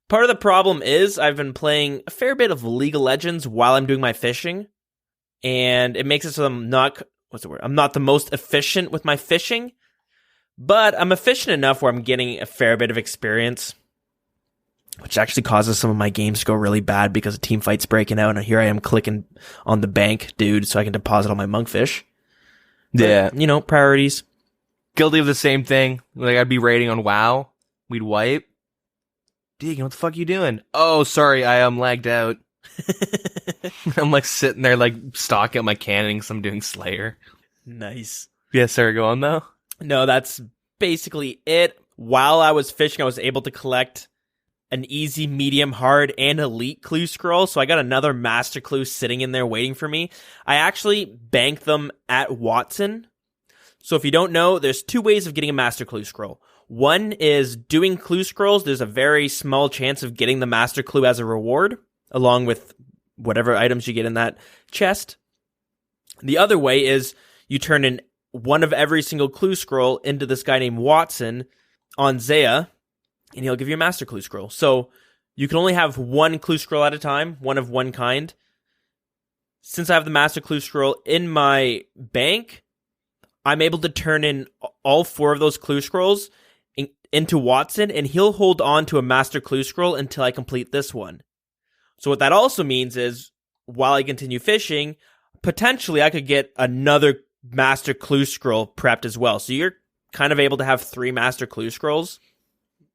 part of the problem is I've been playing a fair bit of League of Legends while I'm doing my fishing, and it makes it so I'm not the most efficient with my fishing, but I'm efficient enough where I'm getting a fair bit of experience, which actually causes some of my games to go really bad because a team fight's breaking out, and here I am clicking on the bank dude so I can deposit all my monkfish. Yeah. But, priorities. Guilty of the same thing. Like, I'd be raiding on WoW. We'd wipe. Deagin, what the fuck you doing? Oh, sorry, I am lagged out. I'm like sitting there like stocking up my cannon because I'm doing Slayer. Nice. Yes, sir, go on though. No, that's basically it. While I was fishing, I was able to collect an easy, medium, hard, and elite clue scroll. So I got another master clue sitting in there waiting for me. I actually banked them at Watson. So if you don't know, there's 2 ways of getting a master clue scroll. One is doing clue scrolls. There's a very small chance of getting the master clue as a reward, along with whatever items you get in that chest. The other way is you turn in one of every single clue scroll into this guy named Watson on Zaya, and he'll give you a master clue scroll. So you can only have one clue scroll at a time, one of one kind. Since I have the master clue scroll in my bank, I'm able to turn in all 4 of those clue scrolls into Watson, and he'll hold on to a master clue scroll until I complete this one. So what that also means is, while I continue fishing, potentially I could get another master clue scroll prepped as well. So you're kind of able to have 3 master clue scrolls.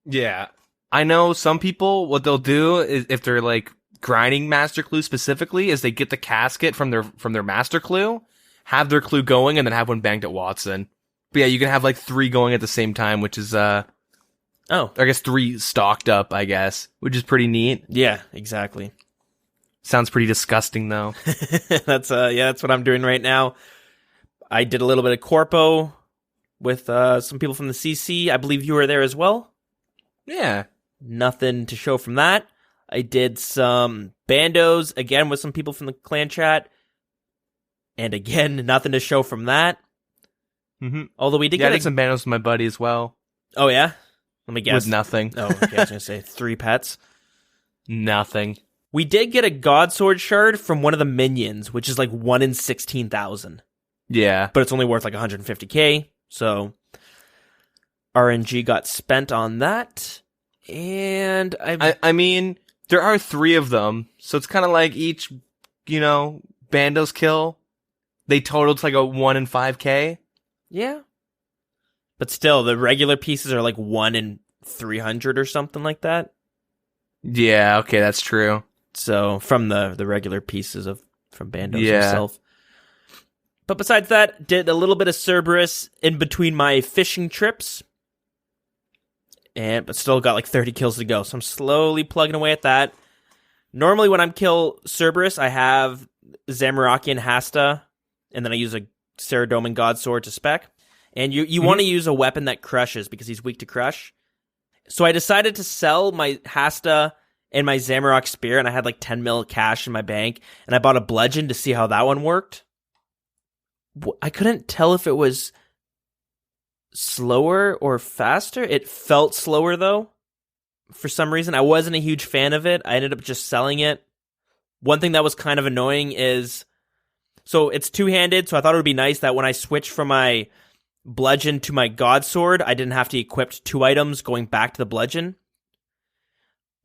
Yeah. I know some people, what they'll do is, if they're like grinding master clue specifically, is they get the casket from their master clue, have their clue going, and then have one banked at Watson. But yeah, you can have like 3 going at the same time, which is I guess 3 stocked up, I guess, which is pretty neat. Yeah, exactly. Sounds pretty disgusting though. That's what I'm doing right now. I did a little bit of corpo with some people from the CC. I believe you were there as well. Yeah. Nothing to show from that. I did some bandos again with some people from the clan chat. And again, nothing to show from that. Mm-hmm. Although we did I did some bandos with my buddy as well. Oh, yeah? Let me guess. With nothing. Oh, okay, I was going to say 3 pets. Nothing. We did get a God Sword shard from one of the minions, which is like 1 in 16,000. Yeah. But it's only worth like 150k, so RNG got spent on that. And I mean, there are 3 of them, so it's kind of like each, bandos kill, they totaled like a 1 in 5k. Yeah. But still, the regular pieces are like 1 in 300 or something like that. Yeah, okay, that's true. So, from the regular pieces from Bandos himself. But besides that, did a little bit of Cerberus in between my fishing trips. But still got like 30 kills to go. So I'm slowly plugging away at that. Normally when I'm kill Cerberus, I have Zamaraki and Hasta, and then I use a Ceradoman God Sword to spec. And you want to use a weapon that crushes because he's weak to crush. So I decided to sell my Hasta and my Zamorak Spear, and I had like 10 mil cash in my bank, and I bought a bludgeon to see how that one worked. I couldn't tell if it was slower or faster. It felt slower, though. For some reason, I wasn't a huge fan of it. I ended up just selling it. One thing that was kind of annoying is So it's two-handed, so I thought it would be nice that when I switch from my bludgeon to my god sword, I didn't have to equip 2 items going back to the bludgeon.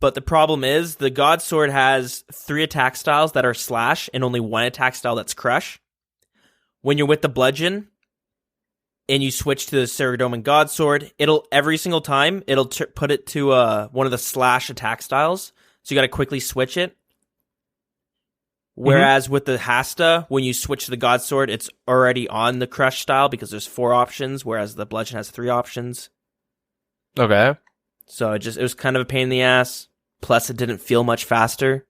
But the problem is, the god sword has 3 attack styles that are slash and only 1 attack style that's crush. When you're with the bludgeon and you switch to the Saradomin god sword, it'll every single time it'll put it to one of the slash attack styles. So you got to quickly switch it. Whereas with the Hasta, when you switch to the god sword, it's already on the crush style because there's 4 options, whereas the bludgeon has 3 options. Okay. So it was kind of a pain in the ass. Plus, it didn't feel much faster.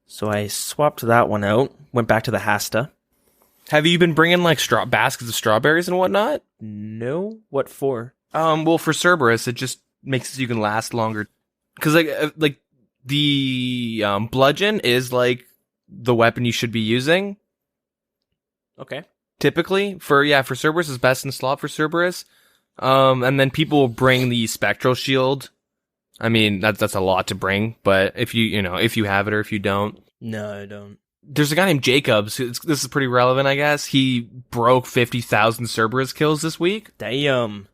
So I swapped that one out. Went back to the Hasta. Have you been bringing like baskets of strawberries and whatnot? No. What for? Well, for Cerberus, it just makes it so you can last longer. Because like the bludgeon is like the weapon you should be using. Okay. Typically, for Cerberus is best in slot for Cerberus. And then people will bring the spectral shield. I mean, that's a lot to bring, but if you have it or if you don't. No, I don't. There's a guy named Jacobs. This is pretty relevant, I guess. He broke 50,000 Cerberus kills this week. Damn.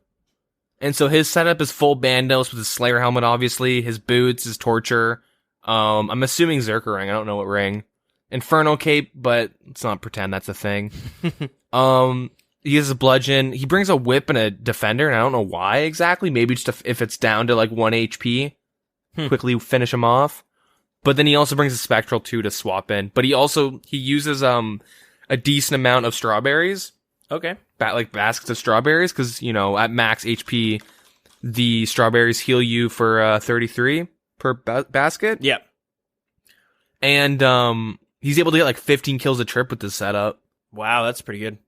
And so his setup is full Bandos with his Slayer helmet, obviously, his boots, his Torture. I'm assuming Zerker ring. I don't know what ring. Inferno Cape, but let's not pretend that's a thing. He has a bludgeon. He brings a whip and a defender, and I don't know why exactly. Maybe just if it's down to like 1 HP, quickly finish him off. But then he also brings a spectral too to swap in. But he uses a decent amount of strawberries. Okay. Like baskets of strawberries, because at max HP, the strawberries heal you for 33 per basket. Yep. And he's able to get like 15 kills a trip with this setup. Wow, that's pretty good.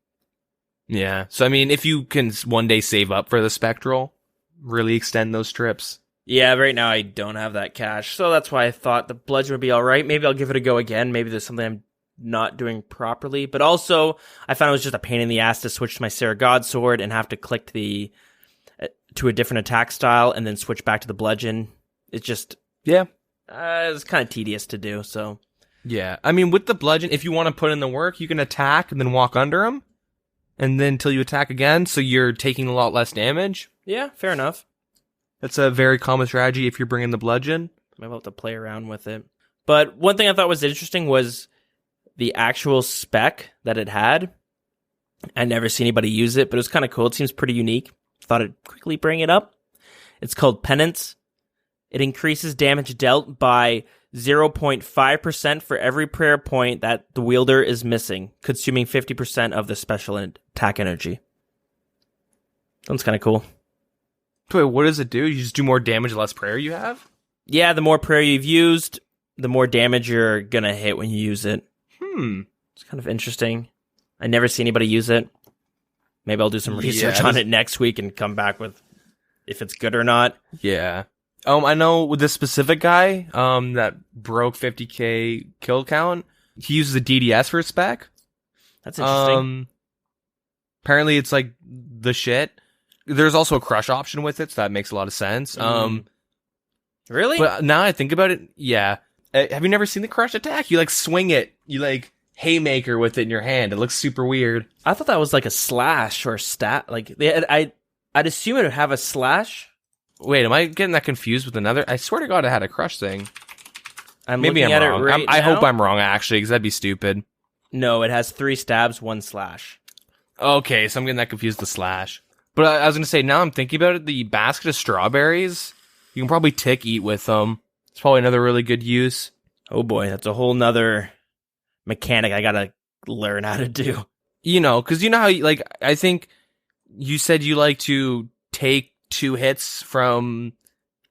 Yeah. So, I mean, if you can one day save up for the Spectral, really extend those trips. Yeah, right now I don't have that cash, so that's why I thought the bludgeon would be alright. Maybe I'll give it a go again. Maybe there's something I'm not doing properly. But also, I found it was just a pain in the ass to switch to my Sarah God Sword and have to click to a different attack style and then switch back to the bludgeon. It's just... Yeah. It's kind of tedious to do, so... Yeah. I mean, with the bludgeon, if you want to put in the work, you can attack and then walk under him. And then until you attack again, so you're taking a lot less damage. Yeah, fair enough. That's a very common strategy if you're bringing the bludgeon. Maybe I'll have to play around with it. But one thing I thought was interesting was the actual spec that it had. I never see anybody use it, but it was kind of cool. It seems pretty unique. Thought I'd quickly bring it up. It's called Penance. It increases damage dealt by 0.5% for every prayer point that the wielder is missing, consuming 50% of the special attack energy. Sounds kind of cool. Wait, what does it do? You just do more damage, less prayer you have? Yeah, the more prayer you've used, the more damage you're going to hit when you use it. It's kind of interesting. I never see anybody use it. Maybe I'll do some research on it next week and come back with if it's good or not. Yeah. I know with this specific guy, that broke 50k kill count, he uses a DDS for his spec. That's interesting. Apparently it's like the shit. There's also a crush option with it, so that makes a lot of sense. Really? But now I think about it, yeah. Have you never seen the crush attack? You like swing it, you like haymaker with it in your hand. It looks super weird. I thought that was like a slash or a stat. Like I'd assume it would have a slash. Wait, am I getting that confused with another? I swear to God, I had a crush thing. Maybe I'm wrong. Right I hope I'm wrong, actually, because that'd be stupid. No, it has 3 stabs, 1 slash. Okay, so I'm getting that confused with the slash. But I was going to say, now I'm thinking about it, the basket of strawberries, you can probably eat with them. It's probably another really good use. Oh boy, that's a whole nother mechanic I gotta learn how to do. Because you know how, like, I think you said you like to take 2 hits from,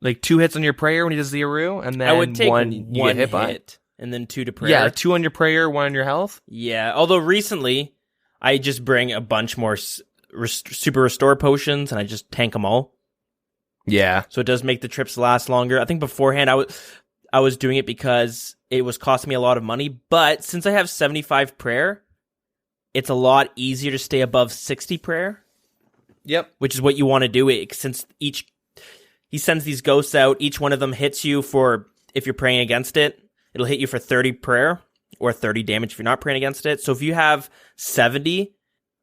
like, 2 hits on your prayer when he does the Aru, and then I would take one you get hit by. And then 2 to prayer. Yeah, 2 on your prayer, 1 on your health. Yeah, although recently, I just bring a bunch more super restore potions, and I just tank them all. Yeah. So it does make the trips last longer. I think beforehand, I was doing it because it was costing me a lot of money, but since I have 75 prayer, it's a lot easier to stay above 60 prayer. Yep. Which is what you want to do. Since he sends these ghosts out, each one of them hits you for, if you're praying against it, it'll hit you for 30 prayer. or 30 damage if you're not praying against it. So if you have 70,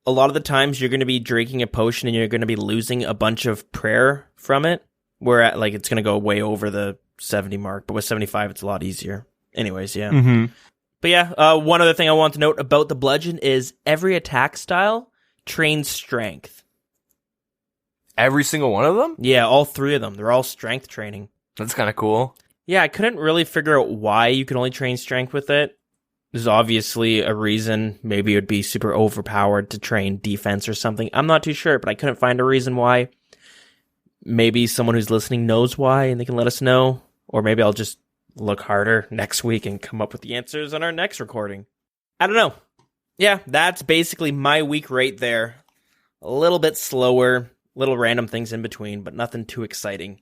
a lot of the times you're going to be drinking a potion and you're going to be losing a bunch of prayer from it, where like it's going to go way over the 70 mark. But with 75, it's a lot easier. Anyways, yeah. Mm-hmm. But yeah, one other thing I want to note about the bludgeon is every attack style trains strength. Every single one of them? Yeah, all 3 of them. They're all strength training. That's kind of cool. Yeah, I couldn't really figure out why you can only train strength with it. There's obviously a reason. Maybe it would be super overpowered to train defense or something. I'm not too sure, but I couldn't find a reason why. Maybe someone who's listening knows why and they can let us know. Or maybe I'll just look harder next week and come up with the answers on our next recording. I don't know. Yeah, that's basically my week right there. A little bit slower, little random things in between, but nothing too exciting.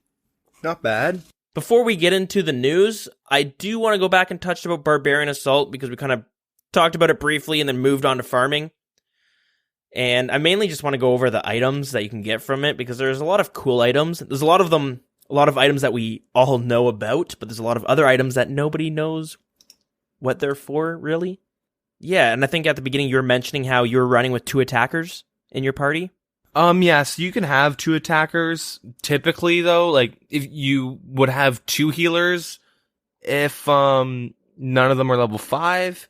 Not bad. Before we get into the news, I do want to go back and touch about Barbarian Assault because we kind of talked about it briefly and then moved on to farming. And I mainly just want to go over the items that you can get from it because there's a lot of cool items. There's a lot of items that we all know about, but there's a lot of other items that nobody knows what they're for, really. Yeah, and I think at the beginning you were mentioning how you were running with 2 attackers in your party. Yes, you can have 2 attackers. Typically, though, like, if you would have 2 healers if, none of them are level 5.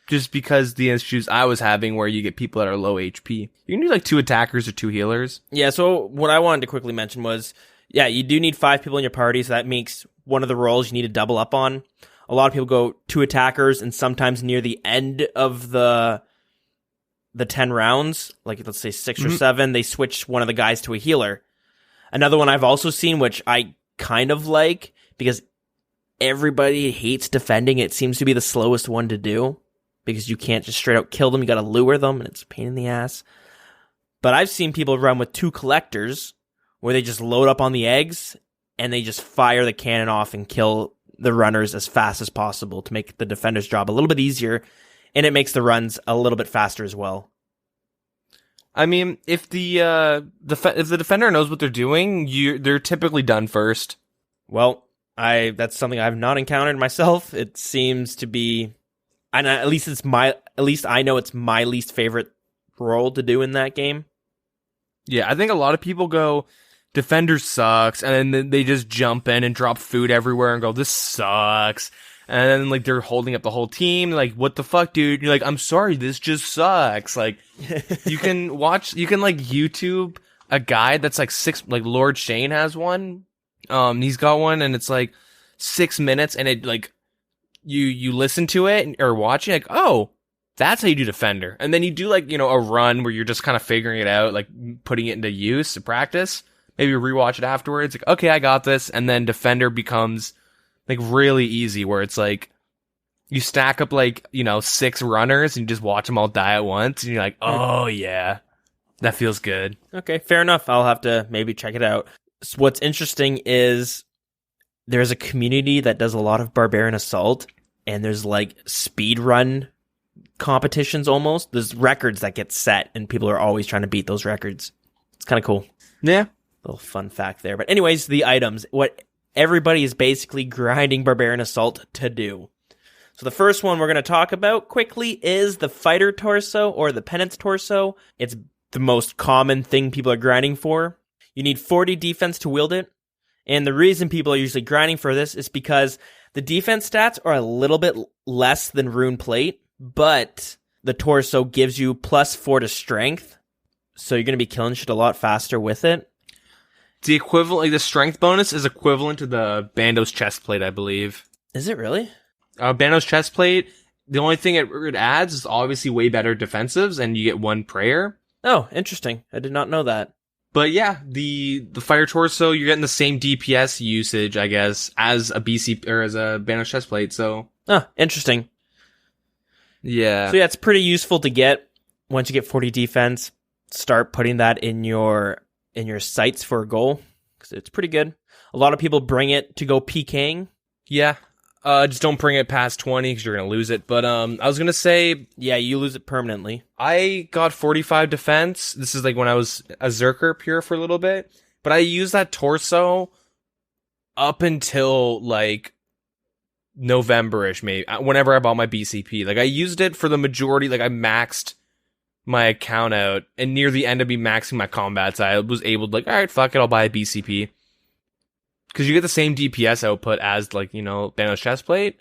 Just because the issues I was having where you get people that are low HP. You can do, like, 2 attackers or 2 healers. Yeah, so what I wanted to quickly mention was, yeah, you do need 5 people in your party, so that makes one of the roles you need to double up on. A lot of people go 2 attackers, and sometimes near the end of the 10 rounds, like let's say 6 or 7, they switch one of the guys to a healer. Another one I've also seen, which I kind of like, because everybody hates defending, it seems to be the slowest one to do, because you can't just straight out kill them, you gotta lure them, and it's a pain in the ass. But I've seen people run with 2 collectors, where they just load up on the eggs, and they just fire the cannon off and kill the runners as fast as possible to make the defender's job a little bit easier, and it makes the runs a little bit faster as well. I mean, if the defender knows what they're doing, they're typically done first. Well, that's something I've not encountered myself. It seems to be, and at least I know it's my least favorite role to do in that game. Yeah, I think a lot of people go, defender sucks, and then they just jump in and drop food everywhere and go, this sucks. And then, like, they're holding up the whole team. Like, what the fuck, dude? You're like, I'm sorry, this just sucks. Like, you can YouTube a guide that's like 6, like, Lord Shane has one. He's got one, and it's like 6 minutes, and it, like, you listen to it or watch it, like, oh, that's how you do defender. And then you do, like, a run where you're just kind of figuring it out, like, putting it into use to practice. Maybe rewatch it afterwards. Like, okay, I got this. And then defender becomes, like, really easy, where it's like you stack up, like, 6 runners and you just watch them all die at once, and you're like, oh yeah, that feels good. Okay, fair enough. I'll have to maybe check it out. So what's interesting is there's a community that does a lot of Barbarian Assault, and there's like speed run competitions almost. There's records that get set, and people are always trying to beat those records. It's kind of cool. Yeah. Little fun fact there. But anyways, the items. What everybody is basically grinding Barbarian Assault to do. So the first one we're going to talk about quickly is the Fighter Torso or the Penance Torso. It's the most common thing people are grinding for. You need 40 defense to wield it. And the reason people are usually grinding for this is because the defense stats are a little bit less than Rune Plate, but the Torso gives you +4 to strength. So you're going to be killing shit a lot faster with it. The equivalent, like the strength bonus is equivalent to the Bando's chest plate, I believe. Is it really? Bando's chest plate, the only thing it adds is obviously way better defensives, and you get 1 prayer. Oh, interesting. I did not know that. But yeah, the Fire Torso, you're getting the same DPS usage, I guess, as a BC or as a Bando's chest plate. So, interesting. Yeah. So yeah, it's pretty useful to get once you get 40 defense. Start putting that in your sights for a goal, because it's pretty good. A lot of people bring it to go PKing. Yeah. Just don't bring it past 20 because you're going to lose it. But I was going to say... Yeah, you lose it permanently. I got 45 defense. This is like when I was a Zerker pure for a little bit. But I used that Torso up until like November-ish, maybe, whenever I bought my BCP. Like, I used it for the majority, like, I maxed my account out, and near the end of me maxing my combats, I was able to, like, alright, fuck it, I'll buy a BCP. Because you get the same DPS output as, like, Thanos chestplate.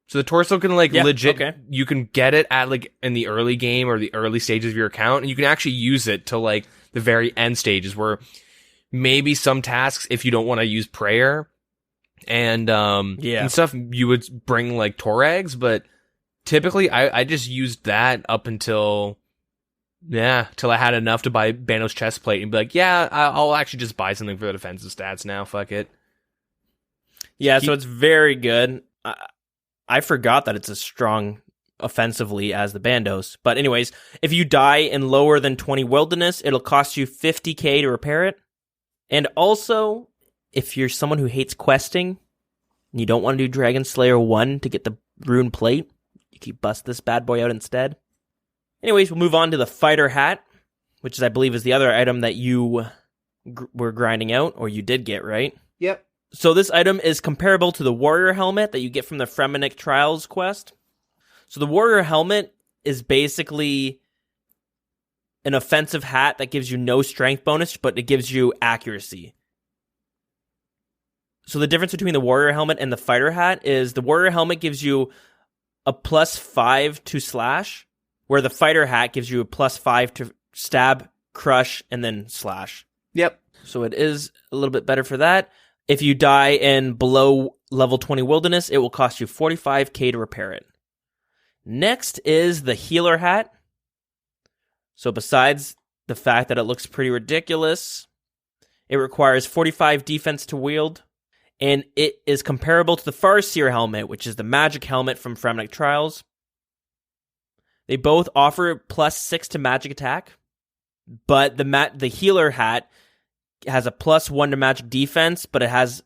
So the torso can, like, you can get it at, like, in the early game or the early stages of your account, and you can actually use it to, like, the very end stages where maybe some tasks, if you don't want to use prayer and stuff, you would bring, like, Torags, but typically I just used that up until I had enough to buy Thanos chestplate and be like, I'll actually just buy something for the defensive stats now, fuck it. Yeah, so it's very good. I forgot that it's as strong offensively as the Bandos. But anyways, if you die in lower than 20 wilderness, it'll cost you 50k to repair it. And also, if you're someone who hates questing, and you don't want to do Dragon Slayer 1 to get the rune plate, you can bust this bad boy out instead. Anyways, we'll move on to the fighter hat, which is, I believe, is the other item that you were grinding out, or you did get, right? Yep. So this item is comparable to the warrior helmet that you get from the Fremennik Trials quest. So the warrior helmet is basically an offensive hat that gives you no strength bonus, but it gives you accuracy. So the difference between the warrior helmet and the fighter hat is the warrior helmet gives you a +5 to slash, where the fighter hat gives you a +5 to stab, crush, and then slash. Yep. So it is a little bit better for that. If you die in below level 20 wilderness, it will cost you 45k to repair it. Next is the healer hat. So besides the fact that it looks pretty ridiculous, it requires 45 defense to wield, and it is comparable to the Farseer helmet, which is the magic helmet from Fremennik Trials. They both offer +6 to magic attack, but the healer hat has a +1 to magic defense, but it has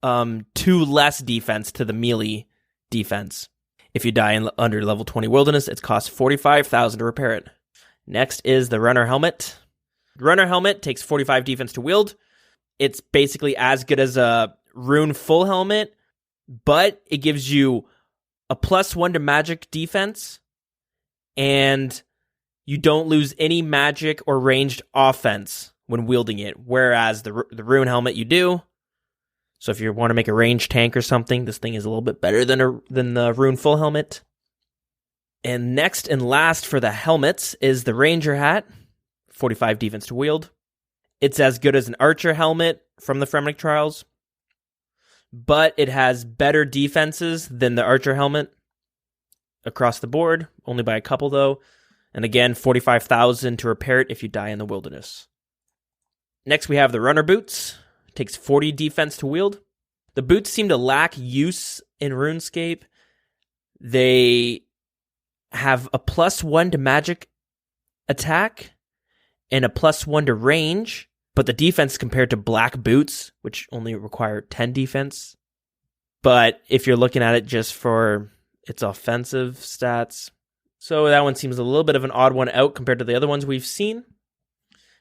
2 less defense to the melee defense. If you die under level 20 wilderness, it costs 45,000 to repair it. Next is the runner helmet. The runner helmet takes 45 defense to wield. It's basically as good as a rune full helmet, but it gives you a +1 to magic defense, and you don't lose any magic or ranged offense when wielding it, whereas the rune helmet you do. So if you want to make a ranged tank or something, this thing is a little bit better than the rune full helmet. And next and last for the helmets is the ranger hat, 45 defense to wield. It's as good as an archer helmet from the Fremennik Trials, but it has better defenses than the archer helmet across the board, only by a couple though. And again, 45,000 to repair it if you die in the wilderness. Next, we have the runner boots. It takes 40 defense to wield. The boots seem to lack use in RuneScape. They have a +1 to magic attack and a +1 to range, but the defense compared to black boots, which only require 10 defense. But if you're looking at it just for its offensive stats, so that one seems a little bit of an odd one out compared to the other ones we've seen.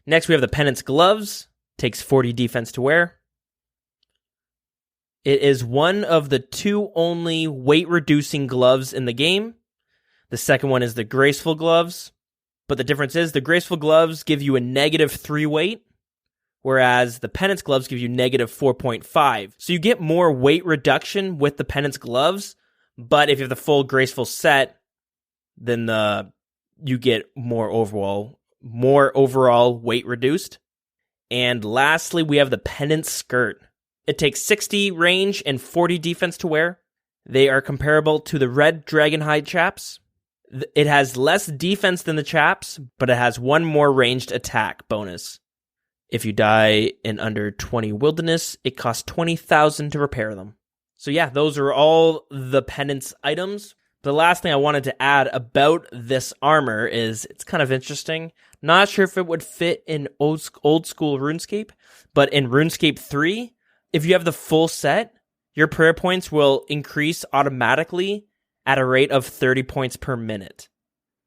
Next, we have the Penance Gloves. Takes 40 defense to wear. It is one of the 2 only weight-reducing gloves in the game. The second one is the Graceful Gloves. But the difference is the Graceful Gloves give you a -3 weight, whereas the Penance Gloves give you -4.5. So you get more weight reduction with the Penance Gloves, but if you have the full Graceful set, then you get more overall weight reduced. And lastly, we have the Penance Skirt. It takes 60 range and 40 defense to wear. They are comparable to the red Dragonhide chaps. It has less defense than the chaps, but it has 1 more ranged attack bonus. If you die in under 20 wilderness, it costs 20,000 to repair them. So yeah, those are all the penance items. The last thing I wanted to add about this armor is it's kind of interesting. Not sure if it would fit in old school RuneScape, but in RuneScape 3, if you have the full set, your prayer points will increase automatically at a rate of 30 points per minute.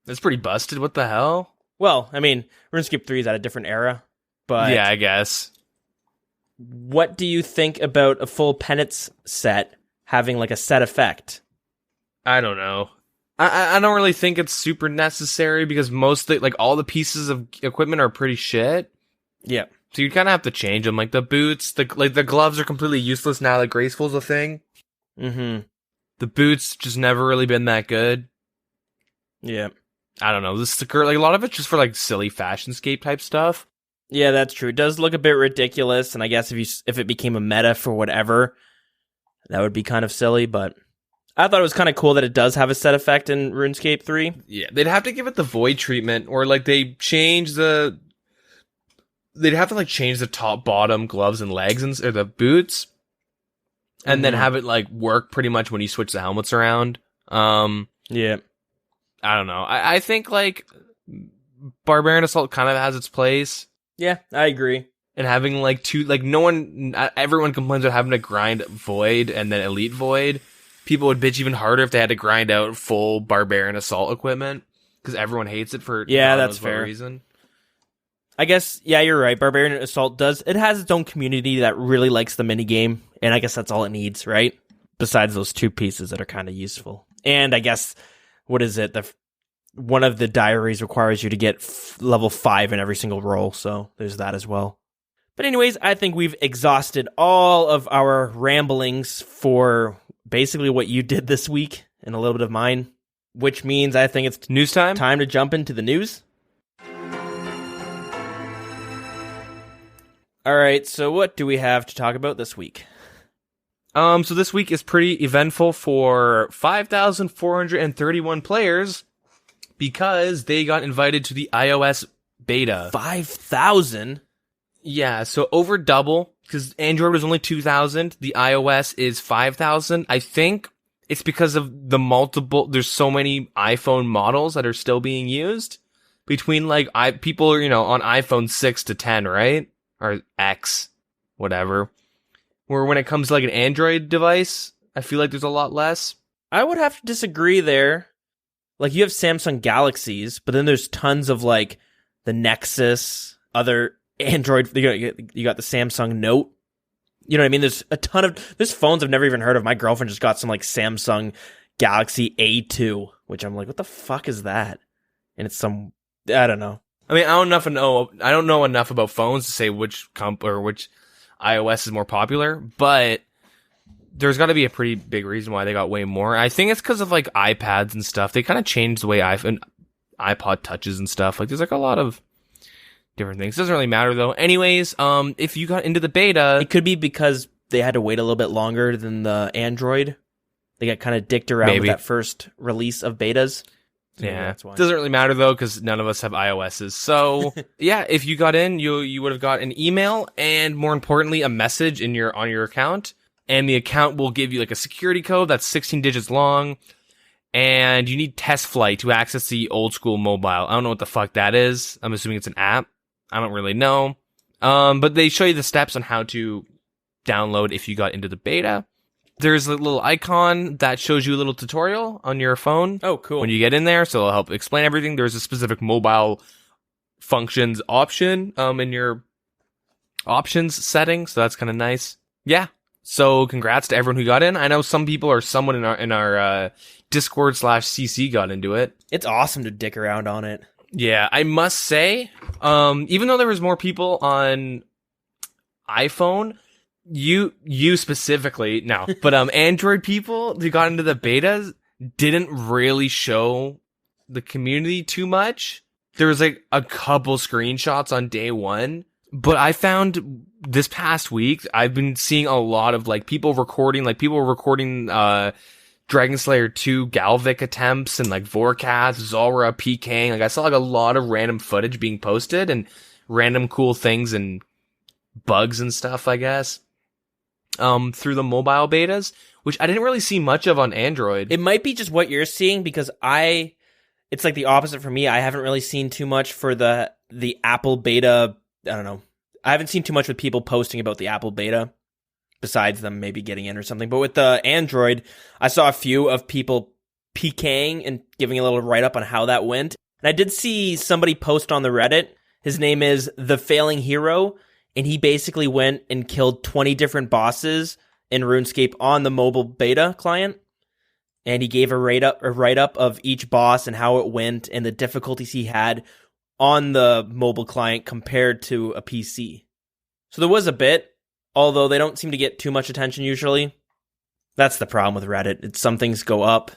That's pretty busted. What the hell? Well, I mean, RuneScape 3 is at a different era, but yeah, I guess. What do you think about a full penance set having like a set effect. I don't know. I don't really think it's super necessary because all the pieces of equipment are pretty shit. Yeah. So you kind of have to change them. Like the boots, the gloves are completely useless now that Graceful's a thing. Mm-hmm. The boots just never really been that good. Yeah. I don't know. The sticker, like a lot of it's just for like silly fashionscape type stuff. Yeah, that's true. It does look a bit ridiculous, and I guess if it became a meta for whatever, that would be kind of silly, but I thought it was kind of cool that it does have a set effect in RuneScape 3. Yeah, they'd have to give it the void treatment, or like they'd have to like change the top, bottom, gloves, and legs, or the boots, and then have it like work pretty much when you switch the helmets around. Yeah. I don't know. I think like Barbarian Assault kind of has its place. Yeah, I agree. And having like everyone complains about having to grind Void and then Elite Void. People would bitch even harder if they had to grind out full Barbarian Assault equipment because everyone hates it for that's fair reason. I guess, yeah, you're right. Barbarian Assault it has its own community that really likes the minigame, and I guess that's all it needs, right? Besides those two pieces that are kind of useful. And I guess, what is it? One of the diaries requires you to get level 5 in every single role, so there's that as well. But anyways, I think we've exhausted all of our ramblings for basically what you did this week and a little bit of mine, which means I think it's news time. Time to jump into the news. All right, so what do we have to talk about this week? So this week is pretty eventful for 5,431 players because they got invited to the iOS beta. 5,000? Yeah, so over double, because Android was only 2,000, the iOS is 5,000. I think it's because of there's so many iPhone models that are still being used between like people are, on iPhone 6 to 10, right? Or X, whatever. Where when it comes to like an Android device, I feel like there's a lot less. I would have to disagree there. Like you have Samsung Galaxies, but then there's tons of like the Nexus, other Android. You got the Samsung Note. You know what I mean? There's a ton of phones I've never even heard of. My girlfriend just got some like Samsung Galaxy A2, which I'm like, what the fuck is that? And it's I don't know. I mean, I don't know enough about phones to say which which iOS is more popular, but there's got to be a pretty big reason why they got way more. I think it's because of like iPads and stuff. They kind of changed the way iPod touches and stuff. Like there's like a lot of different things. Doesn't really matter though. Anyways, if you got into the beta, it could be because they had to wait a little bit longer than the Android. They got kind of dicked around with that first release of betas. So yeah, that's why. Doesn't really matter though because none of us have iOSs. So yeah, if you got in, you would have got an email and more importantly a message on your account, and the account will give you like a security code that's 16 digits long, and you need test flight to access the Oldschool mobile. I don't know what the fuck that is. I'm assuming it's an app. I don't really know. But they show you the steps on how to download if you got into the beta. There's a little icon that shows you a little tutorial on your phone. Oh, cool. When you get in there, so it'll help explain everything. There's a specific mobile functions option in your options setting, so that's kind of nice. Yeah. So congrats to everyone who got in. I know some people or someone in our Discord /CC got into it. It's awesome to dick around on it. Yeah, I must say, even though there was more people on iPhone, you specifically, no, but Android people who got into the betas didn't really show the community too much. There was like a couple screenshots on day one, but I found this past week, I've been seeing a lot of like people were recording Dragon Slayer 2 Galvic attempts and like Vorkath, Zulrah, PKing. Like I saw like a lot of random footage being posted and random cool things and bugs and stuff, I guess. Through the mobile betas, which I didn't really see much of on Android. It might be just what you're seeing because it's like the opposite for me. I haven't really seen too much for the Apple beta. I don't know. I haven't seen too much with people posting about the Apple beta besides them maybe getting in or something. But with the Android, I saw a few of people PKing and giving a little write-up on how that went. And I did see somebody post on the Reddit. His name is The Failing Hero. And he basically went and killed 20 different bosses in RuneScape on the mobile beta client, and he gave a write-up of each boss and how it went and the difficulties he had on the mobile client compared to a PC. So there was a bit, although they don't seem to get too much attention usually. That's the problem with Reddit. Some things go up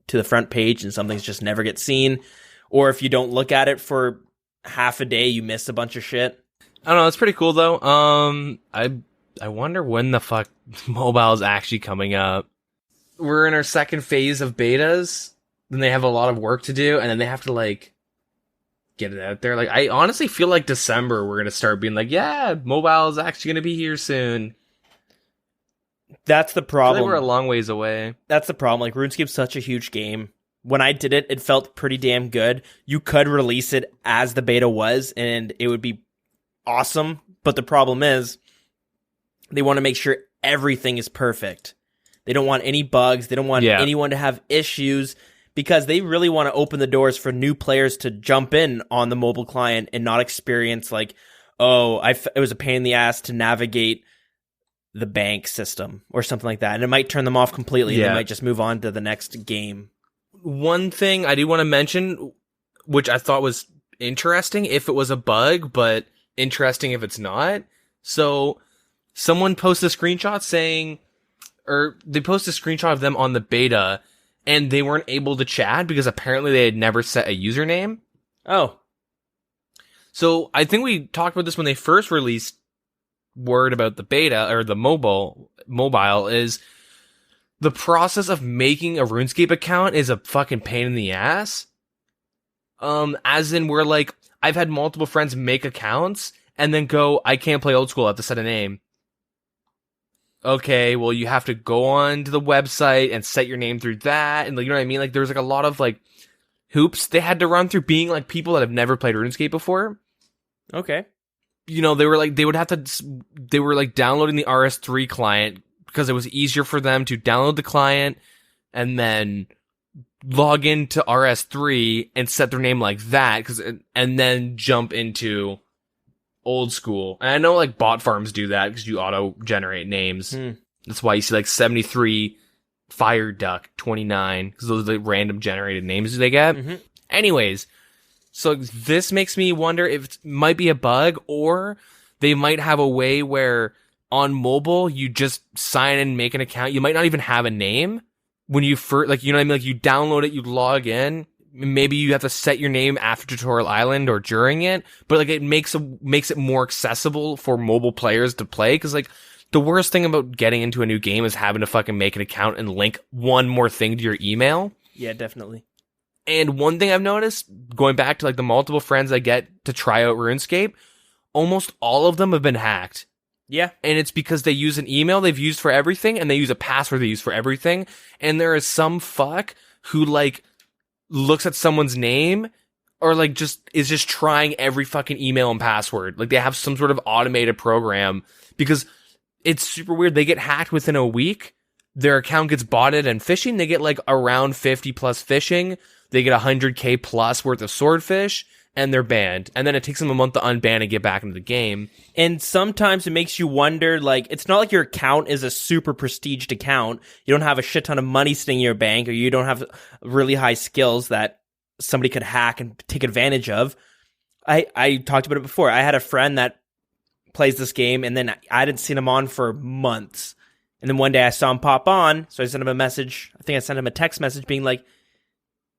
to the front page and some things just never get seen. Or if you don't look at it for half a day, you miss a bunch of shit. I don't know, it's pretty cool though. I wonder when the fuck mobile is actually coming up. We're in our second phase of betas, then they have a lot of work to do, and then they have to like get it out there. Like, I honestly feel like December we're gonna start being like, yeah, mobile is actually gonna be here soon. That's the problem. I feel like we're a long ways away. That's the problem. Like, RuneScape's such a huge game. When I did it, it felt pretty damn good. You could release it as the beta was, and it would be awesome. But the problem is, they want to make sure everything is perfect. They don't want any bugs. They don't want anyone to have issues, because they really want to open the doors for new players to jump in on the mobile client and not experience like, it was a pain in the ass to navigate the bank system or something like that. And it might turn them off completely. And they might just move on to the next game. One thing I do want to mention, which I thought was interesting if it was a bug, but interesting if it's not. So someone posted a screenshot saying, or they posted a screenshot of them on the beta, and they weren't able to chat because apparently they had never set a username. Oh. So I think we talked about this when they first released word about the beta, or the mobile is the process of making a RuneScape account is a fucking pain in the ass. As in, we're like, I've had multiple friends make accounts and then go, I can't play Oldschool, I have to set a name. Okay, well, you have to go on to the website and set your name through that, and like, you know what I mean? Like, there's like a lot of like hoops they had to run through, being like people that have never played RuneScape before. Okay. You know, they were like downloading the RS3 client because it was easier for them to download the client and then log into RS3 and set their name like that, and then jump into Oldschool. And I know like bot farms do that because you auto generate names. That's why you see like 73 Fire Duck 29, because those are the random generated names they get. Anyways, so this makes me wonder if it might be a bug, or they might have a way where on mobile you just sign in, make an account. You might not even have a name when you first, like, you know what I mean? Like, you download it, you log in. Maybe you have to set your name after Tutorial Island or during it, but like, it makes it more accessible for mobile players to play. Cause like, the worst thing about getting into a new game is having to fucking make an account and link one more thing to your email. Yeah, definitely. And one thing I've noticed, going back to like the multiple friends I get to try out RuneScape, almost all of them have been hacked. Yeah. And it's because they use an email they've used for everything, and they use a password they use for everything. And there is some fuck who like looks at someone's name, or like is just trying every fucking email and password. Like, they have some sort of automated program, because it's super weird. They get hacked within a week. Their account gets botted and phishing. They get like around 50 plus phishing. They get 100k plus worth of swordfish, and they're banned. And then it takes them a month to unban and get back into the game. And sometimes it makes you wonder, like, it's not like your account is a super prestiged account. You don't have a shit ton of money sitting in your bank, or you don't have really high skills that somebody could hack and take advantage of. I talked about it before. I had a friend that plays this game, and then I hadn't seen him on for months. And then one day I saw him pop on, so I sent him a message. I think I sent him a text message being like,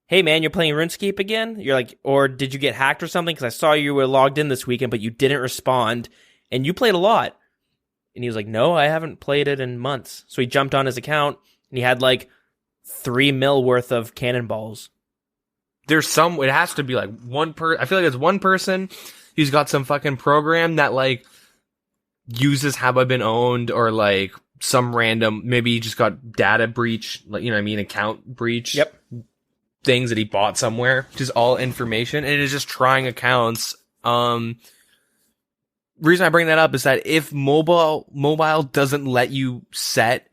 hey man, you're playing RuneScape again? You're like, or did you get hacked or something? Because I saw you were logged in this weekend, but you didn't respond, and you played a lot. And he was like, no, I haven't played it in months. So he jumped on his account, and he had like 3 mil worth of cannonballs. It has to be like I feel like it's one person who's got some fucking program that like uses Have I Been Owned, or like some random, maybe he just got data breach, like, you know what I mean, account breach. Yep. Things that he bought somewhere, just all information, and it is just trying accounts. Reason I bring that up is that if mobile doesn't let you set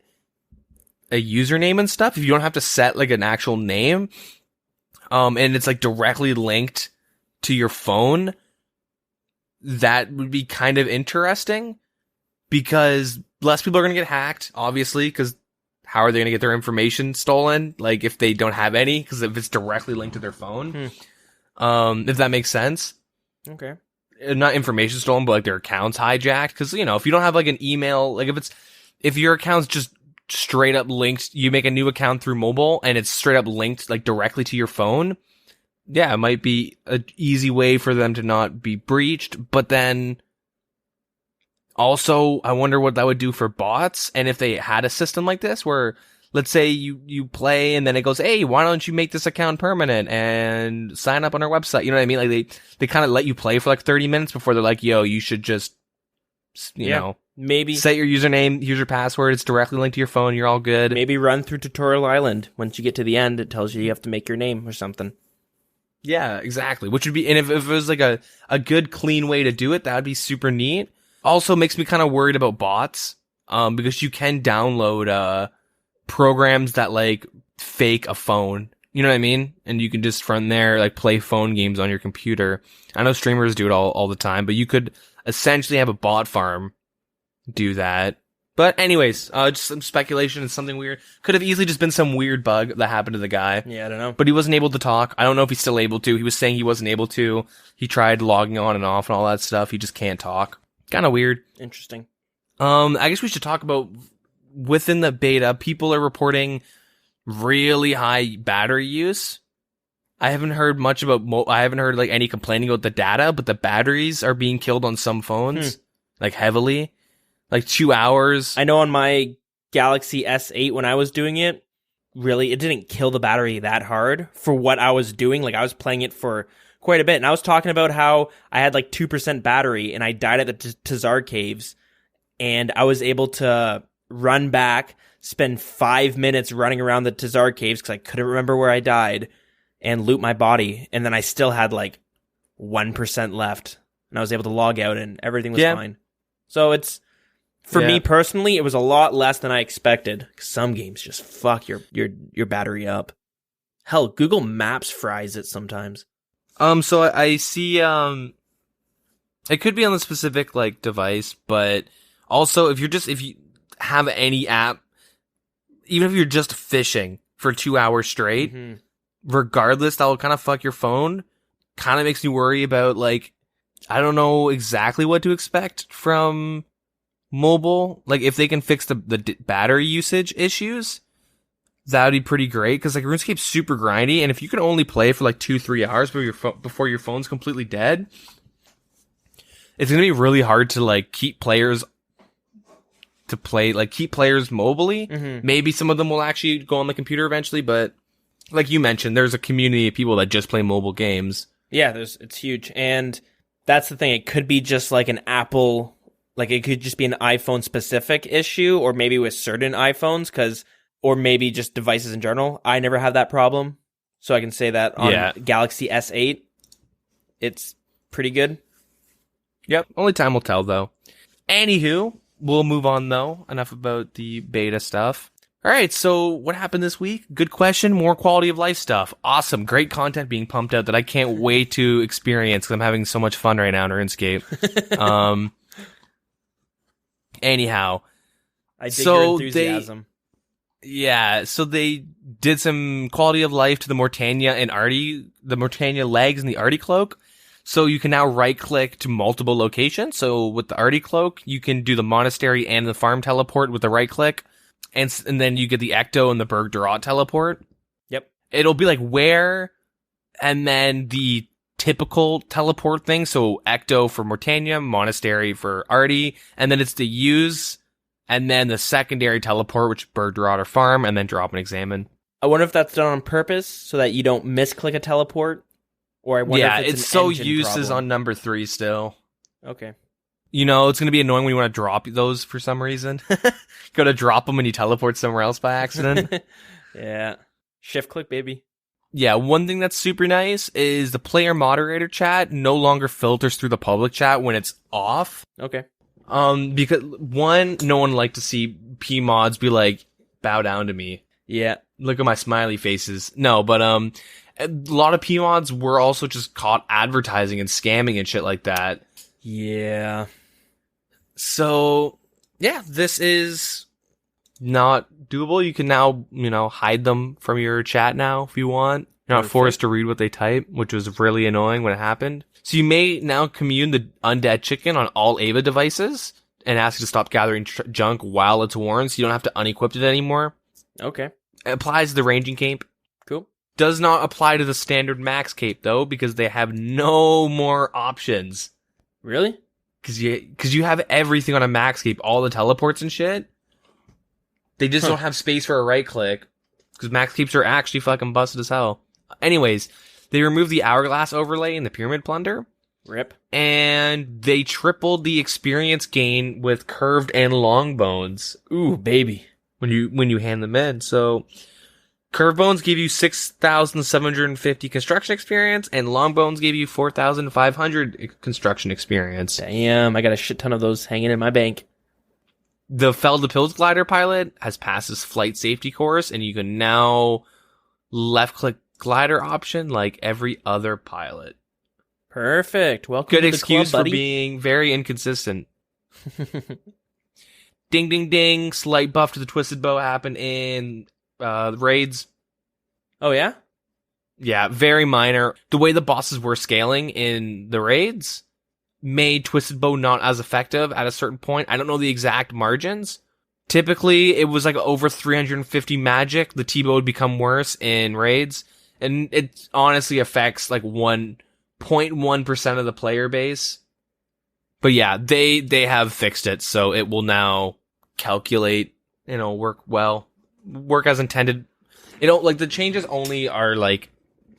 a username and stuff, if you don't have to set like an actual name, and it's like directly linked to your phone, that would be kind of interesting, because less people are going to get hacked, obviously, because how are they going to get their information stolen? Like, if they don't have any, because if it's directly linked to their phone, if that makes sense. Okay. Not information stolen, but like their accounts hijacked. Because, you know, if you don't have like an email, like if your account's just straight up linked, you make a new account through mobile and it's straight up linked like directly to your phone. Yeah, it might be an easy way for them to not be breached, but then also, I wonder what that would do for bots, and if they had a system like this where, let's say you play and then it goes, hey, why don't you make this account permanent and sign up on our website? You know what I mean? Like they kind of let you play for like 30 minutes before they're like, yo, you should just, you know, maybe set your username, use your password. It's directly linked to your phone. You're all good. Maybe run through Tutorial Island. Once you get to the end, it tells you have to make your name or something. Yeah, exactly. Which would be, and if it was like a good, clean way to do it, that would be super neat. Also makes me kind of worried about bots, because you can download, programs that like fake a phone. You know what I mean? And you can just from there, like play phone games on your computer. I know streamers do it all the time, but you could essentially have a bot farm do that. But anyways, just some speculation. It's something weird. Could have easily just been some weird bug that happened to the guy. Yeah, I don't know. But he wasn't able to talk. I don't know if he's still able to. He was saying he wasn't able to. He tried logging on and off and all that stuff. He just can't talk. Kind of weird. Interesting. I guess we should talk about within the beta, people are reporting really high battery use. I haven't heard much about, I haven't heard like any complaining about the data, but the batteries are being killed on some phones, like heavily, like 2 hours. I know on my Galaxy S8 when I was doing it, really, it didn't kill the battery that hard for what I was doing. Like I was playing it for quite a bit. And I was talking about how I had like 2% battery and I died at the Tazar caves and I was able to run back, spend 5 minutes running around the Tazar caves because I couldn't remember where I died and loot my body. And then I still had like 1% left and I was able to log out and everything was fine. So it's, for me personally, it was a lot less than I expected. Some games just fuck your battery up. Hell, Google Maps fries it sometimes. So I see, it could be on the specific, like, device, but also if you have any app, even if you're just fishing for 2 hours straight, regardless, that'll kind of fuck your phone. Kind of makes me worry about, like, I don't know exactly what to expect from mobile. Like, if they can fix the battery usage issues, that would be pretty great, because like RuneScape's super grindy, and if you can only play for like 2-3 hours before your phone's completely dead, it's gonna be really hard to like keep players mobily. Maybe some of them will actually go on the computer eventually, but like you mentioned, there's a community of people that just play mobile games. Yeah, it's huge, and that's the thing. It could be just like an Apple, like it could just be an iPhone specific issue, or maybe with certain iPhones, or maybe just devices in general. I never have that problem, so I can say that on Galaxy S8, it's pretty good. Yep, only time will tell, though. Anywho, we'll move on, though. Enough about the beta stuff. All right, so what happened this week? Good question. More quality of life stuff. Awesome. Great content being pumped out that I can't wait to experience, because I'm having so much fun right now in RuneScape. Anyhow. I dig your enthusiasm. So they did some quality of life to the Mortania and Artie, the Mortania legs and the Artie cloak. So you can now right click to multiple locations. So with the Artie cloak, you can do the monastery and the farm teleport with the right click. And then you get the Ecto and the Berg Durat teleport. Yep. It'll be like where, and then the typical teleport thing. So Ecto for Mortania, monastery for Artie, and then it's the use. And then the secondary teleport, which Berg Durat or farm, and then drop and examine. I wonder if that's done on purpose so that you don't misclick a teleport. Or I wonder if it's so uses on number 3 still. Okay. You know, it's going to be annoying when you want to drop those for some reason. Go to drop them and you teleport somewhere else by accident. Yeah. Shift click, baby. Yeah, one thing that's super nice is the player moderator chat no longer filters through the public chat when it's off. Okay. Because one, no one liked to see P mods be like, bow down to me. Yeah. Look at my smiley faces. No, but a lot of P mods were also just caught advertising and scamming and shit like that. Yeah. So Yeah, this is not doable. You can now, hide them from your chat now if you want. You're not forced to read what they type, which was really annoying when it happened. So you may now commune the undead chicken on all Ava devices and ask it to stop gathering junk while it's worn, so you don't have to unequip it anymore. Okay. It applies to the ranging cape. Cool. Does not apply to the standard max cape, though, because they have no more options. Really? Because you have everything on a max cape, all the teleports and shit. They just don't have space for a right click, because max capes are actually fucking busted as hell. Anyways, they removed the hourglass overlay in the pyramid plunder. Rip. And they tripled the experience gain with curved and long bones. Ooh, baby. When you hand them in. So curved bones give you 6,750 construction experience, and long bones give you 4,500 construction experience. Damn, I got a shit ton of those hanging in my bank. The Fell to Pills glider pilot has passed his flight safety course, and you can now left click glider option like every other pilot. Perfect. Welcome Good to the excuse club, buddy. for being very inconsistent. Ding, ding, ding. Slight buff to the Twisted Bow happened in raids. Oh, yeah? Yeah, very minor. The way the bosses were scaling in the raids made Twisted Bow not as effective at a certain point. I don't know the exact margins. Typically, it was like over 350 magic. The T-Bow would become worse in raids. And it honestly affects like 1.1% of the player base. But yeah, they have fixed it, so it will now calculate, work well. Work as intended. The changes only are like,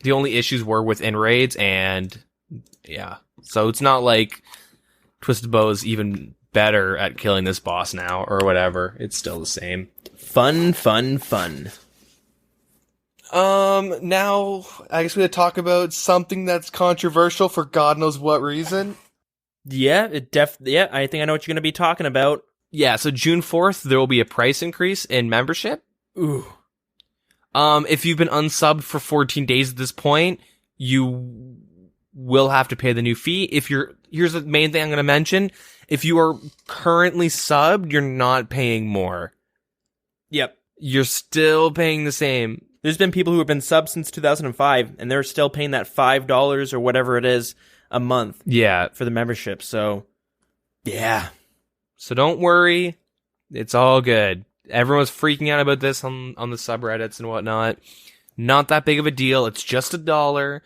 the only issues were within raids, and yeah. So it's not like Twisted Bow is even better at killing this boss now, or whatever. It's still the same. Fun, fun, fun. Now, I guess we gotta talk about something that's controversial for God knows what reason. Yeah, I think I know what you're gonna be talking about. Yeah, so June 4th, there will be a price increase in membership. Ooh. If you've been unsubbed for 14 days at this point, you will have to pay the new fee. Here's the main thing I'm gonna mention. If you are currently subbed, you're not paying more. Yep. You're still paying the same. There's been people who have been subbed since 2005, and they're still paying that $5 or whatever it is a month. Yeah. For the membership, so yeah. So don't worry. It's all good. Everyone's freaking out about this on the subreddits and whatnot. Not that big of a deal. It's just $1.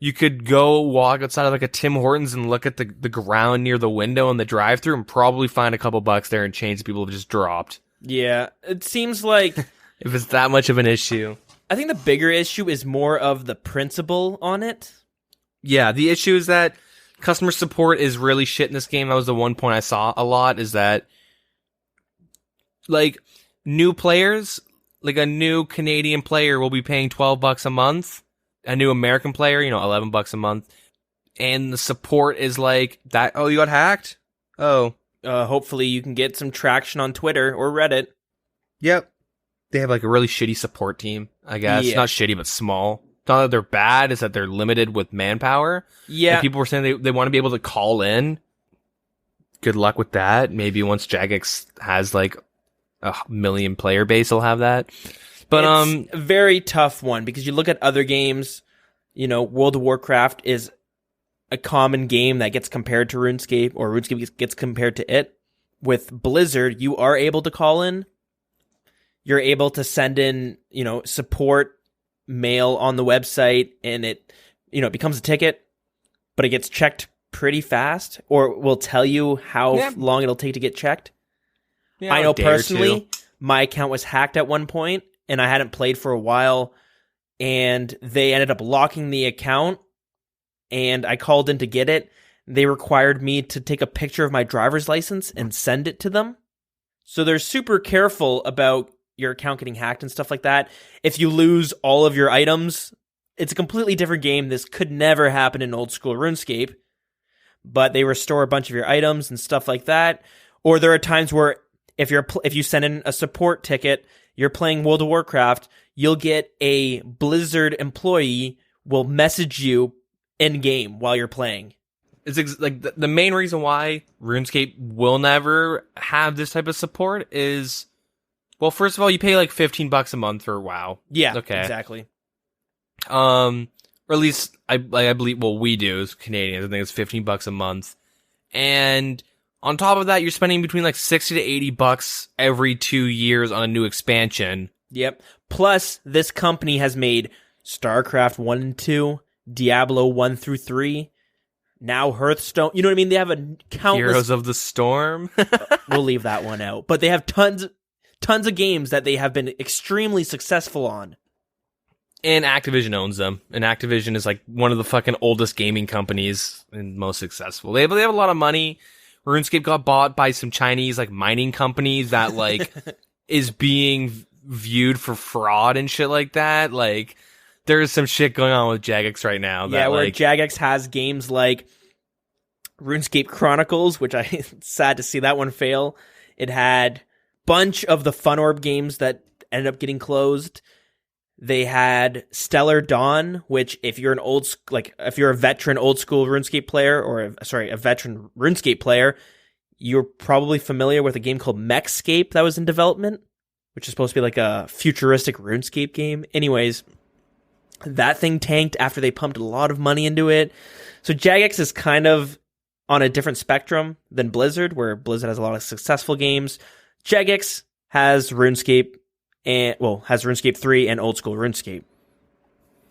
You could go walk outside of like a Tim Hortons and look at the ground near the window in the drive-thru and probably find a couple bucks there and change that people have just dropped. Yeah, it seems like if it's that much of an issue. I think the bigger issue is more of the principle on it. Yeah, the issue is that customer support is really shit in this game. That was the one point I saw a lot, is that like new players, like a new Canadian player will be paying $12 a month. A new American player, $11 a month. And the support is like that. Oh, you got hacked? Oh. Hopefully you can get some traction on Twitter or Reddit. Yep. They have like a really shitty support team, I guess. Yeah. Not shitty, but small. Not that they're bad, it's that they're limited with manpower. Yeah. And people were saying they want to be able to call in. Good luck with that. Maybe once Jagex has like a million player base, he'll have that. But it's a very tough one, because you look at other games, World of Warcraft is a common game that gets compared to RuneScape, or RuneScape gets compared to it. With Blizzard, you are able to call in. You're able to send in, support mail on the website, and it, it becomes a ticket, but it gets checked pretty fast, or will tell you how long it'll take to get checked. Yeah, I know personally, my account was hacked at one point, and I hadn't played for a while, and they ended up locking the account, and I called in to get it. They required me to take a picture of my driver's license and send it to them. So they're super careful about your account getting hacked and stuff like that. If you lose all of your items, it's a completely different game. This could never happen in old school RuneScape, but they restore a bunch of your items and stuff like that. Or there are times where if you send in a support ticket, you're playing World of Warcraft, you'll get a Blizzard employee will message you in game while you're playing. like the main reason why RuneScape will never have this type of support is, well, first of all, you pay like $15 a month for WoW. Yeah, okay, exactly. Or at least I believe, well, we do as Canadians. I think it's $15 a month, and on top of that, you're spending between like $60 to $80 every 2 years on a new expansion. Yep. Plus, this company has made StarCraft 1 and 2, Diablo 1 through 3, now Hearthstone. You know what I mean? They have a countless... Heroes of the Storm. We'll leave that one out. But they have tons of games that they have been extremely successful on. And Activision owns them. And Activision is like one of the fucking oldest gaming companies and most successful. They have a lot of money. RuneScape got bought by some Chinese like mining companies that like is being viewed for fraud and shit like that. Like there's some shit going on with Jagex right now. Yeah, that, where like, Jagex has games like RuneScape Chronicles, which sad to see that one fail. It had bunch of the Fun Orb games that ended up getting closed. They had Stellar Dawn, which if you're if you're a veteran old school RuneScape player, or a veteran RuneScape player, you're probably familiar with a game called Mechscape that was in development, which is supposed to be like a futuristic RuneScape game. Anyways, that thing tanked after they pumped a lot of money into it. So Jagex is kind of on a different spectrum than Blizzard, where Blizzard has a lot of successful games. Jagex has RuneScape. Has RuneScape 3 and old school RuneScape.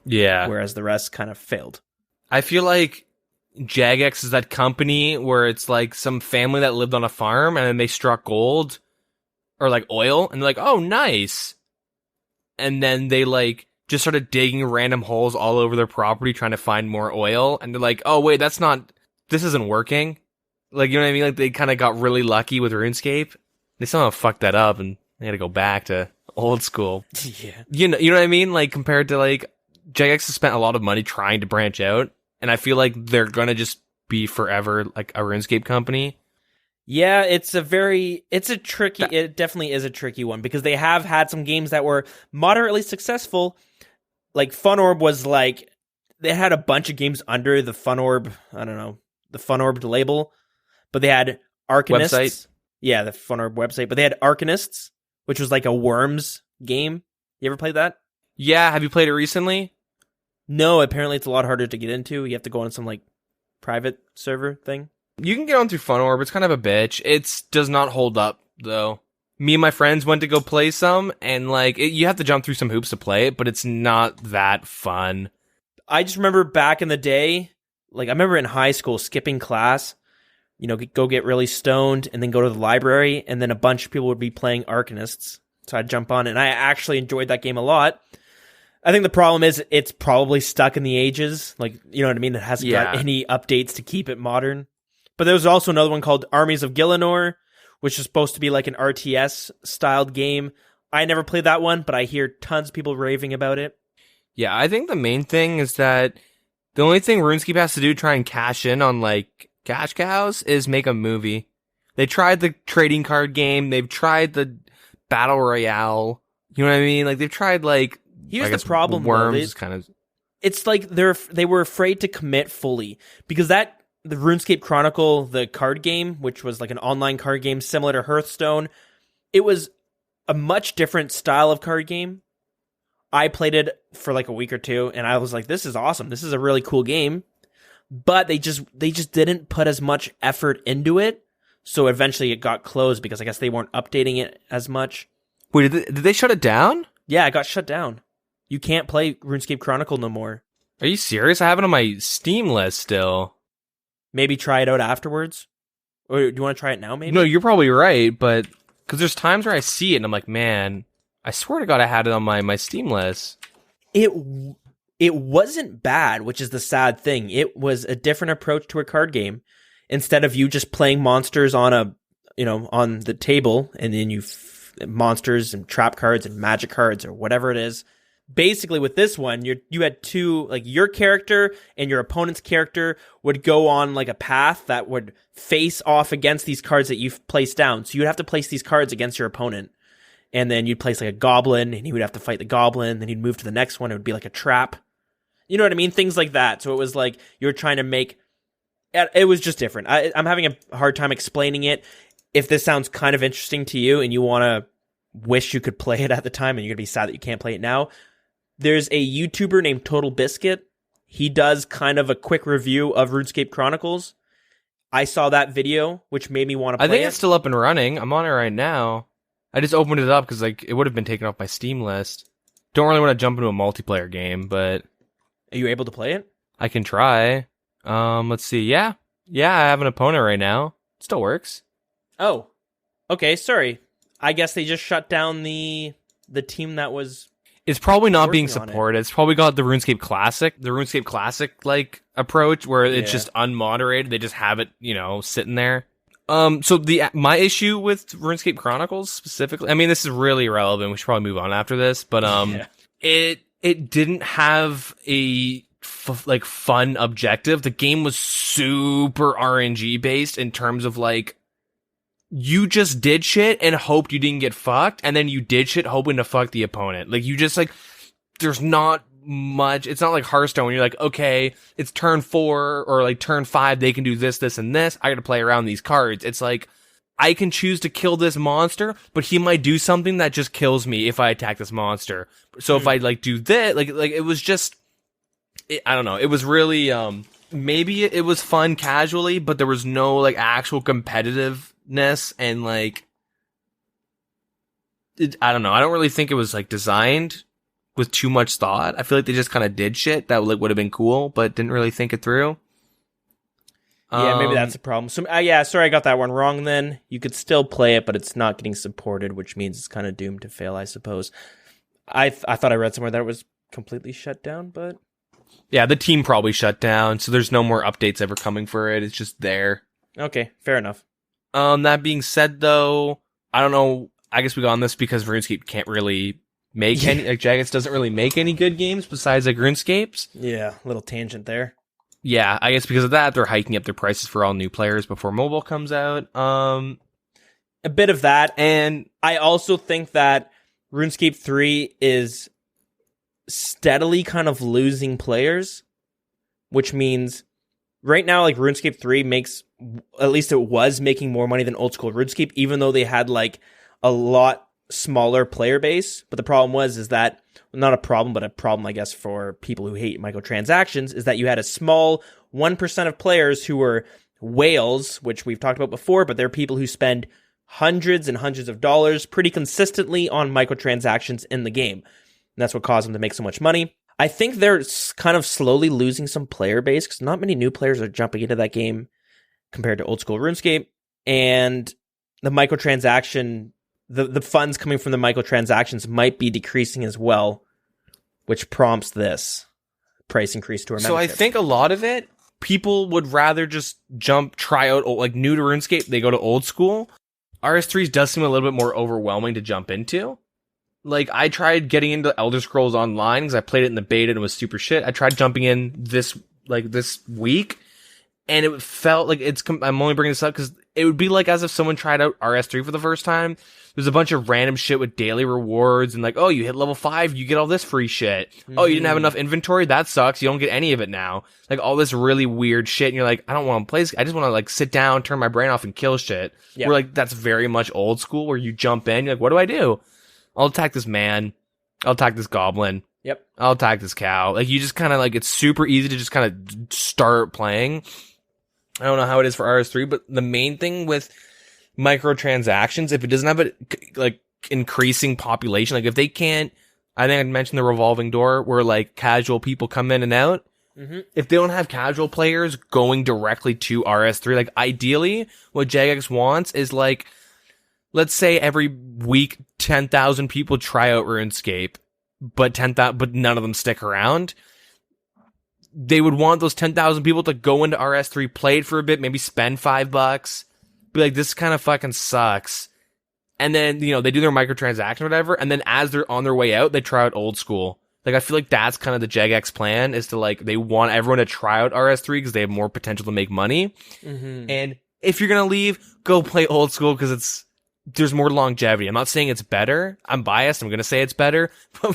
Yeah. Whereas the rest kind of failed. I feel like Jagex is that company where it's like some family that lived on a farm and then they struck gold or like oil and they're like, oh, nice. And then they like just started digging random holes all over their property trying to find more oil. And they're like, oh, wait, this isn't working. Like, you know what I mean? Like they kind of got really lucky with RuneScape. They somehow fucked that up and they had to go back to old school. Yeah. You know what I mean? Like compared to like Jagex has spent a lot of money trying to branch out, and I feel like they're gonna just be forever like a RuneScape company. Yeah, it definitely is a tricky one because they have had some games that were moderately successful. Like Fun Orb was like, they had a bunch of games under the Fun Orb, the Fun Orb label, but they had Arcanists. Website. Yeah, the Fun Orb website, but they had Arcanists, which was like a Worms game. You ever played that? Yeah, have you played it recently? No, apparently it's a lot harder to get into. You have to go on some like private server thing. You can get on through Fun Orb. It's kind of a bitch. It does not hold up though. Me and my friends went to go play some, and like you have to jump through some hoops to play it, but it's not that fun. I just remember back in the day, like I remember in high school skipping class, go get really stoned and then go to the library, and then a bunch of people would be playing Arcanists. So I'd jump on, and I actually enjoyed that game a lot. I think the problem is it's probably stuck in the ages. Like, you know what I mean? It hasn't got any updates to keep it modern. But there was also another one called Armies of Gielinor, which is supposed to be like an RTS-styled game. I never played that one, but I hear tons of people raving about it. Yeah, I think the main thing is that the only thing RuneScape has to do to try and cash in on like cash cows is make a movie. They tried the trading card game. They've tried the battle royale. You know what I mean? Like they've tried like. Here's the problem. Worms kind of. It's like they were afraid to commit fully because the RuneScape Chronicle, the card game, which was like an online card game similar to Hearthstone, it was a much different style of card game. I played it for like a week or two, and I was like, "This is awesome. This is a really cool game." But they just didn't put as much effort into it, so eventually it got closed because I guess they weren't updating it as much. Wait, did they shut it down? Yeah, it got shut down. You can't play RuneScape Chronicle no more. Are you serious? I have it on my Steam list still. Maybe try it out afterwards? Or do you want to try it now, maybe? No, you're probably right, but because there's times where I see it and I'm like, man, I swear to God I had it on my Steam list. It wasn't bad, which is the sad thing. It was a different approach to a card game. Instead of you just playing monsters on on the table, and then monsters and trap cards and magic cards or whatever it is. Basically, with this one, you had two, like your character and your opponent's character would go on like a path that would face off against these cards that you've placed down. So you'd have to place these cards against your opponent. And then you'd place like a goblin, and he would have to fight the goblin. Then he'd move to the next one. It would be like a trap. You know what I mean? Things like that. So it was like you were trying to make It was just different. I'm having a hard time explaining it. If this sounds kind of interesting to you and you want to wish you could play it at the time and you're going to be sad that you can't play it now, there's a YouTuber named Total Biscuit. He does kind of a quick review of RuneScape Chronicles. I saw that video, which made me want to play it. I think it's still up and running. I'm on it right now. I just opened it up because like it would have been taken off my Steam list. Don't really want to jump into a multiplayer game, but... Are you able to play it? I can try. Let's see. Yeah, I have an opponent right now. It still works. Oh, okay. Sorry. I guess they just shut down the team that was. It's probably not being supported. It's probably got the RuneScape Classic like approach where it's just unmoderated. They just have it, sitting there. So my issue with RuneScape Chronicles specifically, I mean, this is really irrelevant. We should probably move on after this, but it didn't have a fun objective. The game was super RNG based in terms of like you just did shit and hoped you didn't get fucked, and then you did shit hoping to fuck the opponent. Like you just like there's not much. It's not like Hearthstone when you're like, okay, it's turn 4 or like turn 5, they can do this, this, and this. I gotta play around these cards. It's like I can choose to kill this monster, but he might do something that just kills me if I attack this monster. So if I like do that, like it was just. I don't know. It was really, maybe it was fun casually, but there was no like actual competitiveness and like, I don't know. I don't really think it was like designed with too much thought. I feel like they just kind of did shit that like would have been cool, but didn't really think it through. Yeah, maybe that's a problem. So, sorry, I got that one wrong then. You could still play it, but it's not getting supported, which means it's kind of doomed to fail, I suppose. I thought I read somewhere that it was completely shut down, but... Yeah, the team probably shut down, so there's no more updates ever coming for it. It's just there. Okay, fair enough. That being said, though, I don't know. I guess we got on this because RuneScape can't really make any... Like, Jagex doesn't really make any good games besides, like, RuneScapes. Yeah, little tangent there. Yeah, I guess because of that, they're hiking up their prices for all new players before mobile comes out. A bit of that, and I also think that RuneScape 3 is... steadily kind of losing players, which means right now like RuneScape 3 makes, at least it was making more money than old school RuneScape, even though they had like a lot smaller player base. But the problem is that, well, not a problem, but a problem I guess for people who hate microtransactions, is that you had a small 1% of players who were whales, which we've talked about before, but they're people who spend hundreds and hundreds of dollars pretty consistently on microtransactions in the game. And that's what caused them to make so much money. I think they're kind of slowly losing some player base because not many new players are jumping into that game compared to old school RuneScape. And the microtransaction, the funds coming from the microtransactions might be decreasing as well, which prompts this price increase to our membership. So I think a lot of it, people would rather just try out, like new to RuneScape, they go to old school. RS3s does seem a little bit more overwhelming to jump into. Like, I tried getting into Elder Scrolls Online because I played it in the beta and it was super shit. I tried jumping in this week, and it felt like I'm only bringing this up because it would be like as if someone tried out RS3 for the first time. There's a bunch of random shit with daily rewards and like, oh, you hit level 5, you get all this free shit. Mm-hmm. Oh, you didn't have enough inventory? That sucks. You don't get any of it now. Like, all this really weird shit, and you're like, I don't want to play this. I just want to like sit down, turn my brain off, and kill shit. Yeah. Where like, that's very much old school, where you jump in, you're like, what do I do? I'll attack this man. I'll attack this goblin. Yep. I'll attack this cow. Like, you just kind of like, it's super easy to just kind of start playing. I don't know how it is for RS3, but the main thing with microtransactions, if it doesn't have a like increasing population, like if they can't, I think I mentioned the revolving door where like casual people come in and out. Mm-hmm. If they don't have casual players going directly to RS3, like ideally what Jagex wants is like, let's say every week 10,000 people try out RuneScape, but none of them stick around. They would want those 10,000 people to go into RS3, play it for a bit, maybe spend $5, be like, this kind of fucking sucks. And then, you know, they do their microtransaction or whatever, and then as they're on their way out, they try out old school. Like, I feel like that's kind of the Jagex plan, is to like, they want everyone to try out RS3 because they have more potential to make money. Mm-hmm. And if you're gonna leave, go play old school because there's more longevity. I'm not saying it's better. I'm biased. I'm going to say it's better.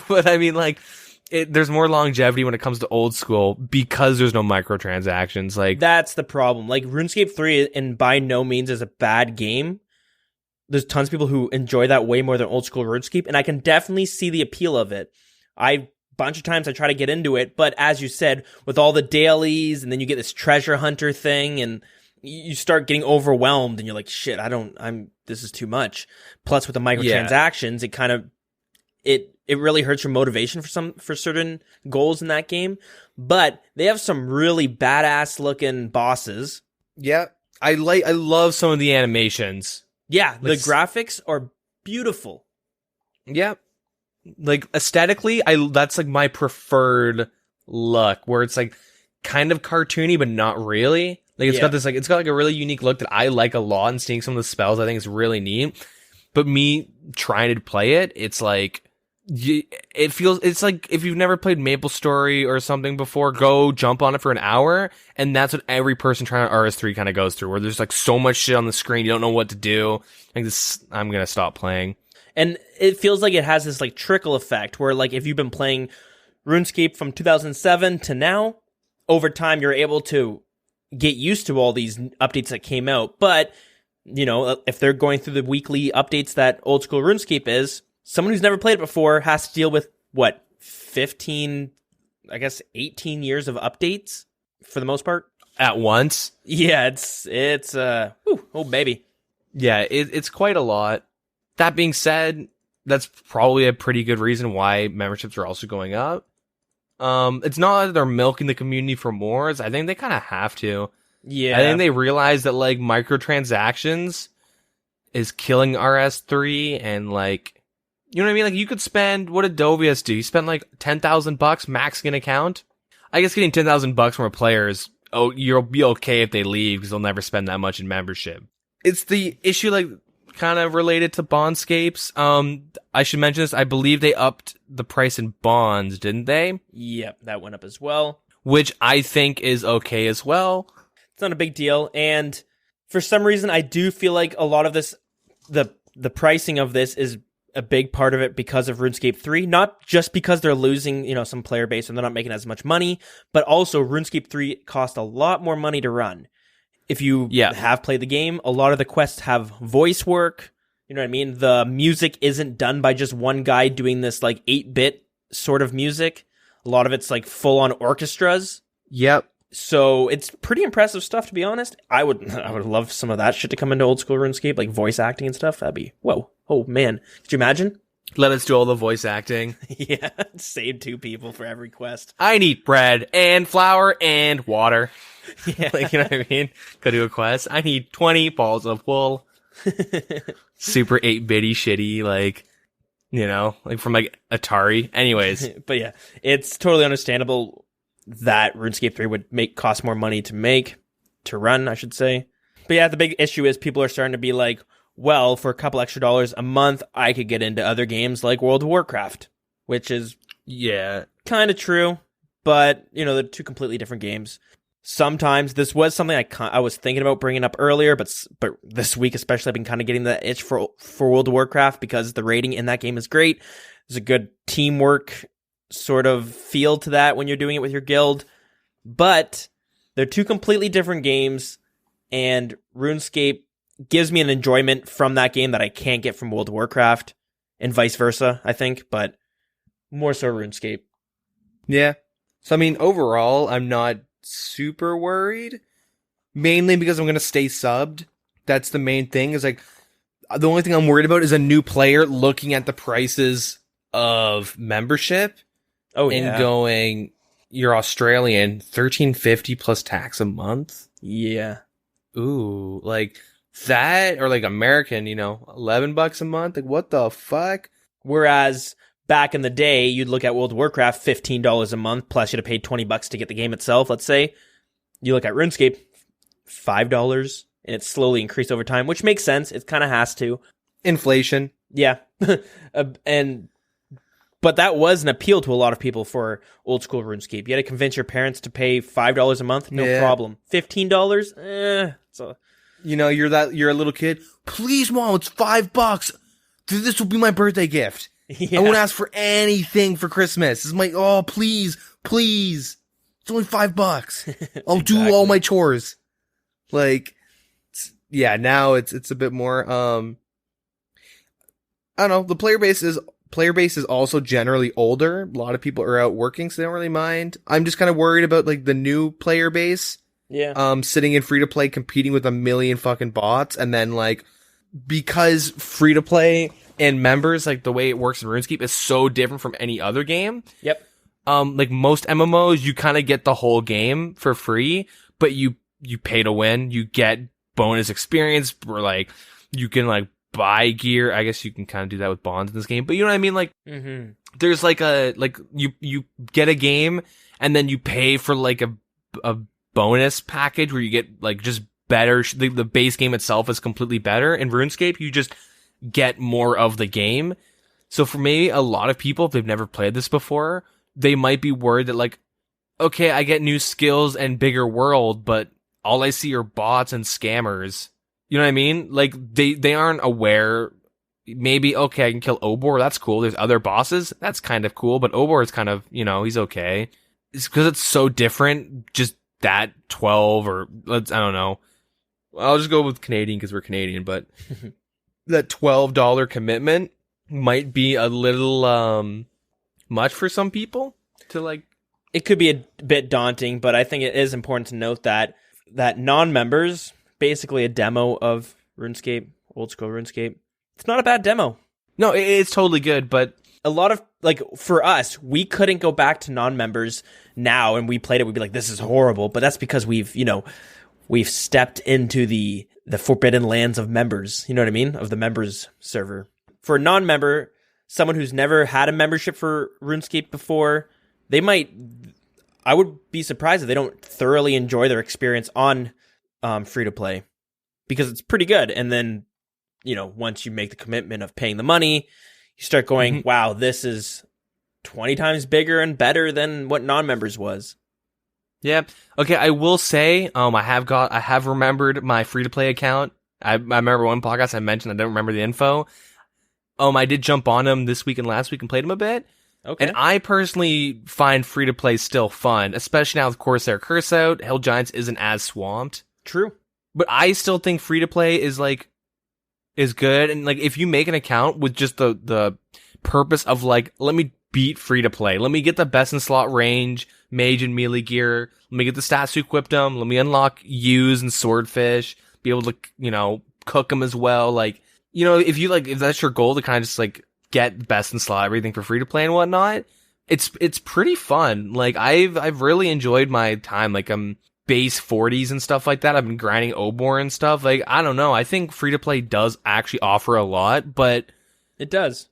But I mean, like, there's more longevity when it comes to old school because there's no microtransactions. Like, that's the problem. Like, RuneScape 3, and by no means is a bad game. There's tons of people who enjoy that way more than old school RuneScape, and I can definitely see the appeal of it. Bunch of times I try to get into it, but as you said, with all the dailies, and then you get this treasure hunter thing, and you start getting overwhelmed, and you're like, shit, this is too much. Plus, with the microtransactions, it kind of, it really hurts your motivation for certain goals in that game. But they have some really badass looking bosses. Yeah, I love some of the animations. Yeah, the graphics are beautiful. Yeah. Like, aesthetically, that's like my preferred look, where it's like kind of cartoony, but not really. Like, it's got like a really unique look that I like a lot, and seeing some of the spells I think is really neat. But me trying to play it, it's like, it's like if you've never played MapleStory or something before, go jump on it for an hour, and that's what every person trying to RS3 kind of goes through, where there's like so much shit on the screen, you don't know what to do. Like, I'm gonna stop playing. And it feels like it has this like trickle effect where, like, if you've been playing RuneScape from 2007 to now, over time you're able to get used to all these updates that came out. But, you know, if they're going through the weekly updates that old school RuneScape is, someone who's never played it before has to deal with, 15, I guess 18 years of updates for the most part? At once? Yeah, it's oh baby. Yeah, it's quite a lot. That being said, that's probably a pretty good reason why memberships are also going up. It's not that they're milking the community for more. I think they kind of have to. Yeah. I think they realize that, like, microtransactions is killing RS3, and, like, you know what I mean? Like, you could spend, what did Dovius do? He spent, like, $10,000 maxing an account? I guess getting $10,000 from a player is, you'll be okay if they leave, because they'll never spend that much in membership. It's the issue, like, kind of related to Bondscapes. I should mention this. I believe they upped the price in bonds, didn't they? Yep, that went up as well. Which I think is okay as well. It's not a big deal. And for some reason, I do feel like a lot of this, the pricing of this is a big part of it because of RuneScape 3. Not just because they're losing, you know, some player base and they're not making as much money, but also RuneScape 3 cost a lot more money to run. If you have played the game, a lot of the quests have voice work. You know what I mean? The music isn't done by just one guy doing this like 8-bit sort of music. A lot of it's like full-on orchestras. Yep. So it's pretty impressive stuff, to be honest. I would love some of that shit to come into old school RuneScape, like voice acting and stuff. That'd be, whoa. Oh, man. Could you imagine? Let us do all the voice acting. Yeah. Save 2 people for every quest. I need bread and flour and water. Yeah. Like, you know what I mean? Go do a quest. I need 20 balls of wool. Super 8-bitty shitty, like, you know, like from like Atari. Anyways. But yeah, it's totally understandable that RuneScape 3 would cost more money to run, I should say. But yeah, the big issue is people are starting to be like, well, for a couple extra dollars a month, I could get into other games like World of Warcraft, which is kind of true, but, you know, they're 2 completely different games. Sometimes this was something I was thinking about bringing up earlier, but this week especially, I've been kind of getting the itch for World of Warcraft because the rating in that game is great. There's a good teamwork sort of feel to that when you're doing it with your guild, but they're 2 completely different games, and RuneScape gives me an enjoyment from that game that I can't get from World of Warcraft, and vice versa, I think, but more so RuneScape. Yeah. So, I mean, overall, I'm not super worried, mainly because I'm going to stay subbed. That's the main thing, is like, the only thing I'm worried about is a new player looking at the prices of membership and going, you're Australian, $13.50 plus tax a month. Yeah. Ooh, like that, or like American, you know, $11 a month. Like, what the fuck? Whereas back in the day, you'd look at World of Warcraft, $15 a month, plus you'd have paid $20 to get the game itself, let's say. You look at RuneScape, $5, and it's slowly increased over time, which makes sense. It kind of has to. Inflation. Yeah. But that was an appeal to a lot of people for old school RuneScape. You had to convince your parents to pay $5 a month, no problem. $15, so, you know, you're a little kid. Please, Mom, it's $5. This will be my birthday gift. Yeah. I won't ask for anything for Christmas. It's like, oh, please. It's only $5. I'll do all my chores. Like, yeah, now it's a bit more, I don't know. The player base is also generally older. A lot of people are out working, so they don't really mind. I'm just kind of worried about like the new player base. Yeah. Sitting in free to play, competing with a million fucking bots, and then like, because free to play and members, like the way it works in RuneScape is so different from any other game. Yep. Like most MMOs, you kind of get the whole game for free, but you pay to win. You get bonus experience, or like you can like buy gear. I guess you can kind of do that with bonds in this game, but you know what I mean? Like, there's like you get a game and then you pay for like a bonus package where you get like just better. The base game itself is completely better. In RuneScape, you just get more of the game. So for maybe a lot of people, if they've never played this before, they might be worried that like, okay, I get new skills and bigger world, but all I see are bots and scammers. You know what I mean? Like, they aren't aware. Maybe, okay, I can kill Obor. That's cool. There's other bosses. That's kind of cool. But Obor is kind of, he's okay. It's because it's so different. Just that 12 or I don't know. I'll just go with Canadian because we're Canadian. But that $12 commitment might be a little much for some people to like. It could be a bit daunting, but I think it is important to note that non-members, basically a demo of RuneScape, old school RuneScape, it's not a bad demo. No, it's totally good, but a lot of, like, for us, we couldn't go back to non-members now and we played it, we'd be like, this is horrible, but that's because we've stepped into the forbidden lands of members, you know what I mean? Of the members server. For a non-member, someone who's never had a membership for RuneScape before, I would be surprised if they don't thoroughly enjoy their experience on free-to-play, because it's pretty good. And then, once you make the commitment of paying the money, you start going, wow, this is 20 times bigger and better than what non-members was. Yeah. Okay, I will say, I have remembered my free-to-play account. I remember one podcast I mentioned, I don't remember the info. I did jump on them this week and last week and played them a bit. Okay. And I personally find free-to-play still fun, especially now with Corsair Curse out. Hell Giants isn't as swamped. True. But I still think free-to-play is good. And like, if you make an account with just the purpose of like, let me beat free-to-play. Let me get the best in slot range, mage and melee gear. Let me get the stats to equip them. Let me unlock ewes and swordfish. Be able to, cook them as well. Like, if that's your goal to kind of just like, get best in slot everything for free to play and whatnot, it's pretty fun. Like I've really enjoyed my time. Like I'm base 40s and stuff like that. I've been grinding Obor and stuff. Like I don't know. I think free to play does actually offer a lot, but it does.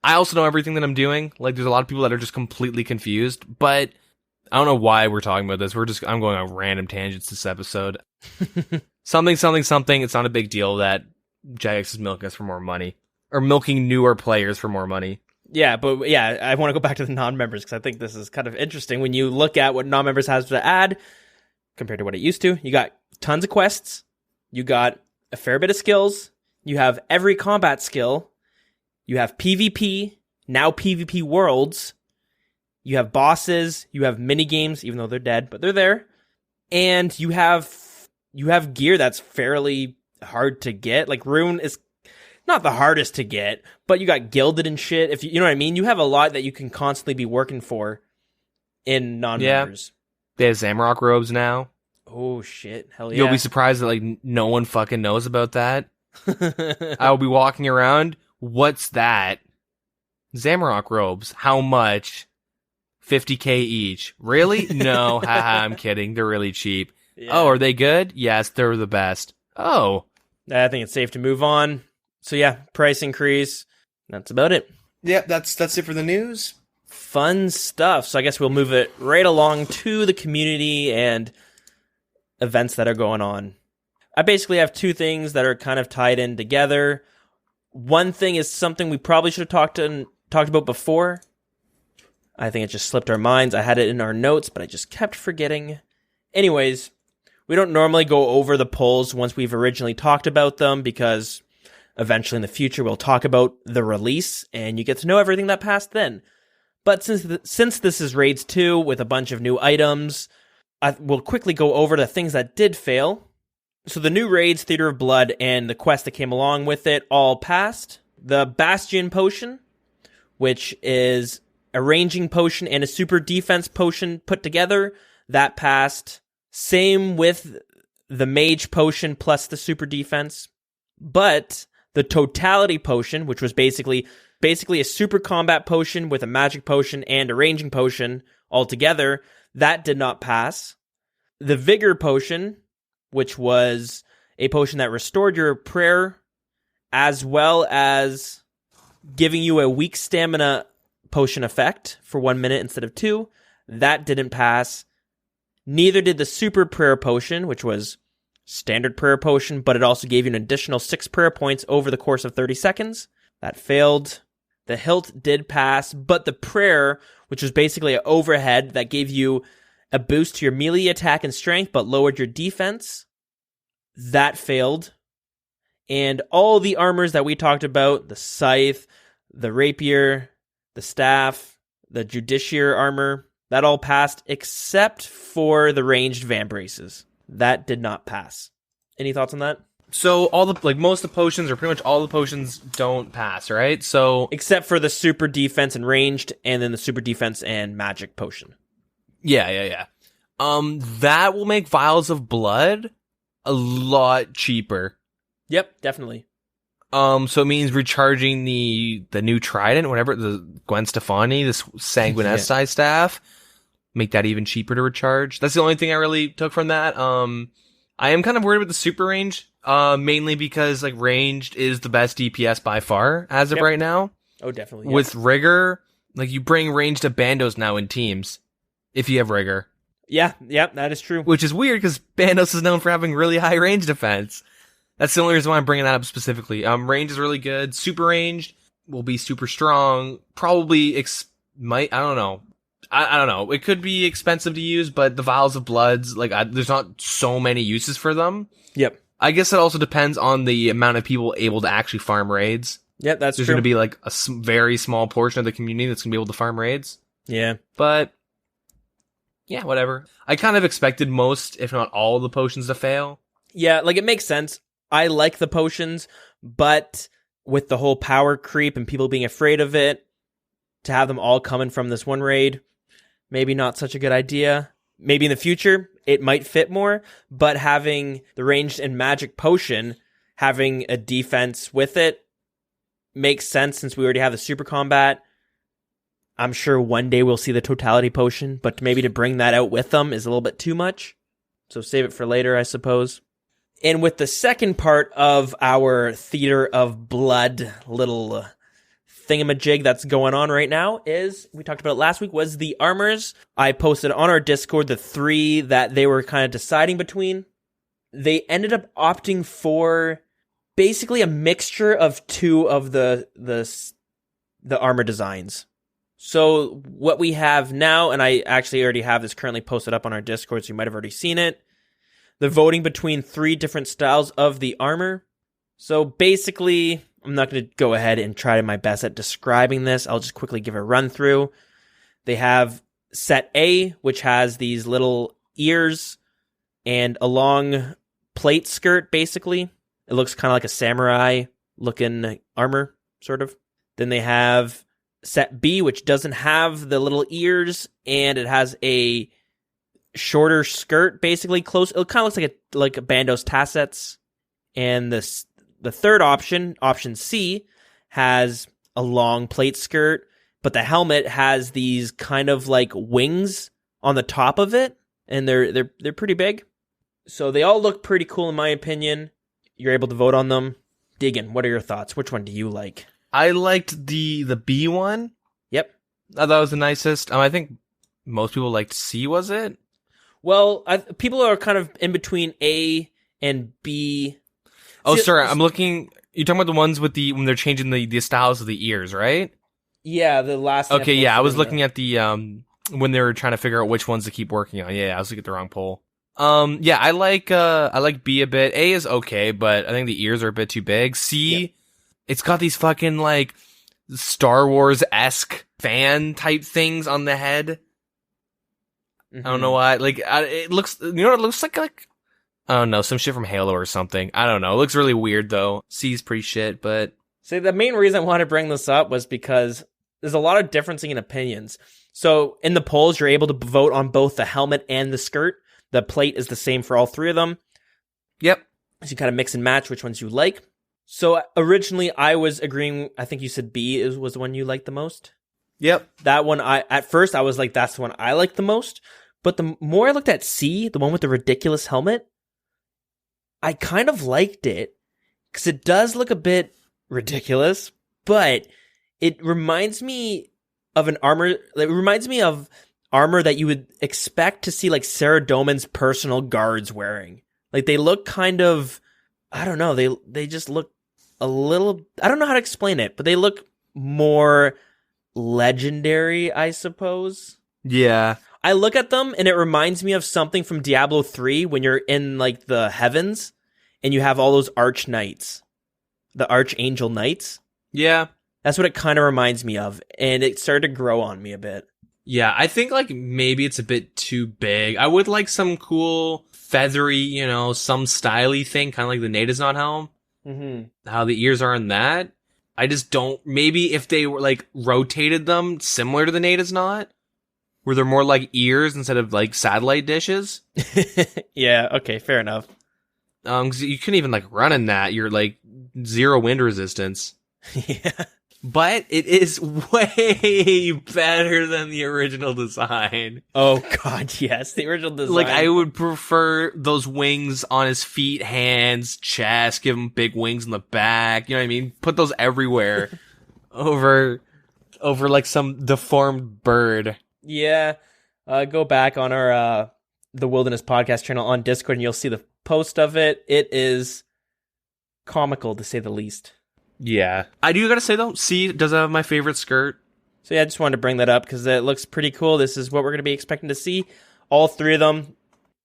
I also know everything that I'm doing. Like there's a lot of people that are just completely confused, but I don't know why we're talking about this. I'm going on random tangents this episode. something. It's not a big deal that Jagex is milking us for more money. Or milking newer players for more money. Yeah, but yeah, I want to go back to the non-members because I think this is kind of interesting. When you look at what non-members has to add compared to what it used to, you got tons of quests, you got a fair bit of skills, you have every combat skill, you have PvP, now PvP worlds, you have bosses, you have minigames, even though they're dead, but they're there, and you have gear that's fairly hard to get. Like Rune is not the hardest to get, but you got gilded and shit. If you know what I mean, you have a lot that you can constantly be working for in non-members. Yeah. They have Zamrock robes now. Oh shit! Hell yeah! You'll be surprised that like no one fucking knows about that. I'll be walking around. What's that? Zamrock robes. How much? 50K each. Really? No, haha, I'm kidding. They're really cheap. Yeah. Oh, are they good? Yes, they're the best. Oh, I think it's safe to move on. So yeah, price increase. That's about it. Yep, that's it for the news. Fun stuff. So I guess we'll move it right along to the community and events that are going on. I basically have two things that are kind of tied in together. One thing is something we probably should have talked about before. I think it just slipped our minds. I had it in our notes, but I just kept forgetting. Anyways, we don't normally go over the polls once we've originally talked about them because Eventually in the future, we'll talk about the release, and you get to know everything that passed then. But since this is Raids 2 with a bunch of new items, we'll quickly go over the things that did fail. So the new raids, Theater of Blood, and the quest that came along with it all passed. The Bastion potion, which is a ranging potion and a super defense potion put together, that passed. Same with the Mage potion plus the super defense. But the Totality potion, which was basically a super combat potion with a magic potion and a ranging potion all together, that did not pass. The Vigor potion, which was a potion that restored your prayer, as well as giving you a weak stamina potion effect for 1 minute instead of 2, that didn't pass. Neither did the Super Prayer potion, which was standard prayer potion, but it also gave you an additional 6 prayer points over the course of 30 seconds. That failed. The Hilt did pass, but the prayer, which was basically an overhead that gave you a boost to your melee attack and strength, but lowered your defense, that failed. And all the armors that we talked about, the Scythe, the Rapier, the Staff, the Justiciar armor, that all passed except for the ranged Vambraces. That did not pass. Any thoughts on that? So most of the potions, or pretty much all the potions, don't pass, right? So except for the super defense and ranged, and then the super defense and magic potion. Yeah. That will make Vials of Blood a lot cheaper. Yep, definitely. So it means recharging the new trident, whatever, the Gwen Stefani, this Sanguinesti staff, make that even cheaper to recharge. That's the only thing I really took from that. I am kind of worried with the super range, mainly because ranged is the best DPS by far as of right now. Oh, definitely. With rigor, you bring ranged to bandos now in teams if you have rigor. Yeah, that is true. Which is weird because bandos is known for having really high range defense. That's the only reason why I'm bringing that up specifically. Range is really good. Super ranged will be super strong. Probably I don't know. I don't know. It could be expensive to use, but the Vials of Bloods, there's not so many uses for them. Yep. I guess it also depends on the amount of people able to actually farm raids. Yep, that's There's true. going to be a very small portion of the community that's going to be able to farm raids. Yeah. But yeah, whatever. I kind of expected most, if not all, of the potions to fail. Yeah, it makes sense. I like the potions, but with the whole power creep and people being afraid of it, to have them all coming from this one raid, maybe not such a good idea. Maybe in the future, it might fit more, but having the ranged and magic potion, having a defense with it, makes sense since we already have the super combat. I'm sure one day we'll see the totality potion, but maybe to bring that out with them is a little bit too much. So save it for later, I suppose. And with the second part of our Theater of Blood little thingamajig that's going on right now is, we talked about it last week, was the armors. I posted on our Discord the 3 that they were kind of deciding between. They ended up opting for basically a mixture of 2 of the armor designs. So what we have now, and I actually already have this currently posted up on our Discord, so you might have already seen it. The voting between 3 different styles of the armor. So basically, I'm not going to go ahead and try my best at describing this. I'll just quickly give a run through. They have set A, which has these little ears and a long plate skirt, basically. It looks kind of like a samurai looking armor, sort of. Then they have set B, which doesn't have the little ears, and it has a shorter skirt, basically close. It kind of looks like a Bando's tassets. And the third option, option C, has a long plate skirt, but the helmet has these kind of wings on the top of it, and they're pretty big. So they all look pretty cool in my opinion. You're able to vote on them. Deagin, what are your thoughts? Which one do you like? I liked the B one. Yep. I thought it was the nicest. I think most people liked C, was it? Well, people are kind of in between A and B. Oh, sorry, I'm looking. You're talking about the ones with when they're changing the styles of the ears, right? Yeah, the last. Okay, yeah, I was looking at the when they were trying to figure out which ones to keep working on. Yeah, I was looking at the wrong poll. Yeah, I like B a bit. A is okay, but I think the ears are a bit too big. C, It's got these fucking, like, Star Wars-esque fan type things on the head. I don't know why. Like, it looks, you know what it looks like? Like, I don't know, some shit from Halo or something. I don't know. It looks really weird, though. C's pretty shit, but... See, the main reason I wanted to bring this up was because there's a lot of differencing in opinions. So, in the polls, you're able to vote on both the helmet and the skirt. The plate is the same for all three of them. Yep. So you kind of mix and match which ones you like. So, originally, I was agreeing, I think you said B was the one you liked the most? Yep. That one, at first, I was like, that's the one I like the most. But the more I looked at C, the one with the ridiculous helmet, I kind of liked it. Because it does look a bit ridiculous, but it reminds me of an armor. It reminds me of armor that you would expect to see like Sarah Doman's personal guards wearing. Like they look kind of, I don't know, they just look a little, I don't know how to explain it, but they look more legendary, I suppose. Yeah. I look at them and it reminds me of something from Diablo 3 when you're in like the heavens and you have all those arch knights, the archangel knights. Yeah. That's what it kind of reminds me of. And it started to grow on me a bit. Yeah, I think like maybe it's a bit too big. I would like some cool feathery, you know, some styly thing, kind of like the Nadazon helm. Mm-hmm. How the ears are in that. I just don't, maybe if they were like rotated them similar to the Nadazon, where they're more like ears instead of like satellite dishes. Yeah, okay, fair enough. 'Cause you couldn't even like run in that. You're like 0 wind resistance. Yeah. But it is way better than the original design. Oh god, yes, the original design. Like I would prefer those wings on his feet, hands, chest, give him big wings in the back. You know what I mean? Put those everywhere over like some deformed bird. Yeah. Go back on our the Wilderness Podcast channel on Discord and you'll see the post of it. It is comical to say the least. Yeah. I do gotta say though, C does have my favorite skirt. So yeah, I just wanted to bring that up because it looks pretty cool. This is what we're going to be expecting to see. All three of them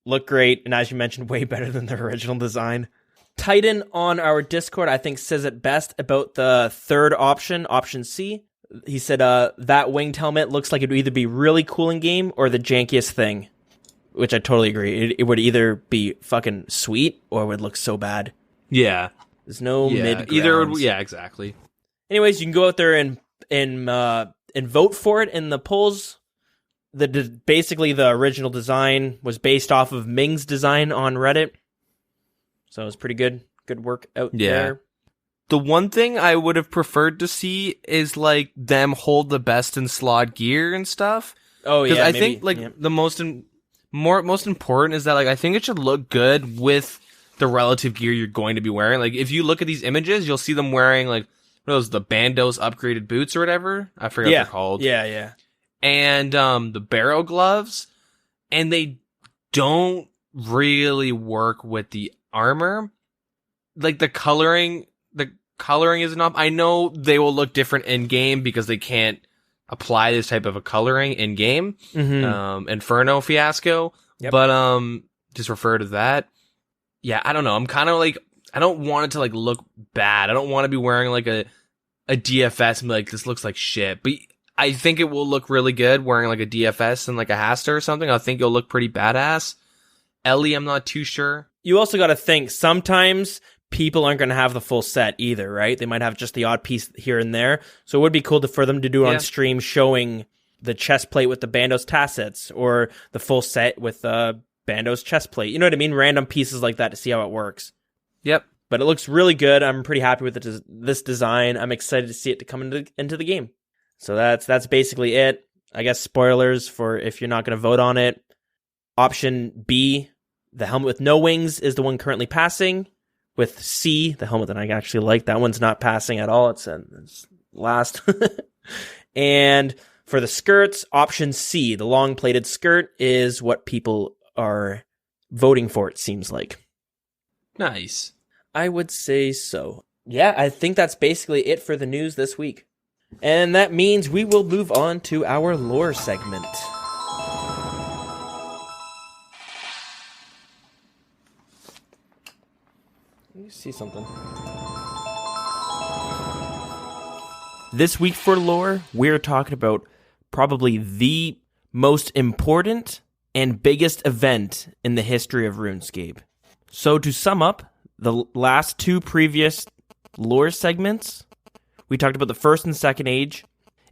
look great, and as you mentioned, way better than the original design. Titan on our Discord, I think, says it best about the third option, option C. He said, that winged helmet looks like it would either be really cool in game or the jankiest thing, which I totally agree. It would either be fucking sweet or it would look so bad. Yeah. There's no mid-grounds. Either, yeah, exactly. Anyways, you can go out there and vote for it in the polls. Basically, the original design was based off of Ming's design on Reddit. So it was pretty good. Good work out there. The one thing I would have preferred to see is like them hold the best in slot gear and stuff. Oh yeah, because I think like the most important is that like I think it should look good with the relative gear you're going to be wearing. Like if you look at these images, you'll see them wearing like what are those, the Bandos upgraded boots or whatever. I forget what they're called. Yeah. And the barrel gloves, and they don't really work with the armor. Like the coloring is not. I know they will look different in game because they can't apply this type of a coloring in game. Mm-hmm. Inferno Fiasco, but just refer to that. Yeah, I don't know. I'm kind of like, I don't want it to like look bad. I don't want to be wearing like a DFS and be like, this looks like shit. But I think it will look really good wearing like a DFS and like a Hasta or something. I think it'll look pretty badass. Ellie, I'm not too sure. You also got to think sometimes people aren't going to have the full set either, right? They might have just the odd piece here and there. So it would be cool for them to do it on stream, showing the chest plate with the Bandos tassets or the full set with Bandos chest plate. You know what I mean? Random pieces like that to see how it works. Yep. But it looks really good. I'm pretty happy with this design. I'm excited to see it to come into the game. So that's basically it. I guess spoilers for if you're not going to vote on it. Option B, the helmet with no wings, is the one currently passing. With C, the helmet that I actually like, that one's not passing at all. It's last. And for the skirts, option C, the long-plated skirt, is what people are voting for, it seems like. Nice. I would say so. Yeah, I think that's basically it for the news this week. And that means we will move on to our lore segment. Let me see something. This week for lore, we're talking about probably the most important and biggest event in the history of RuneScape. So to sum up, the last two previous lore segments, we talked about the first and second age.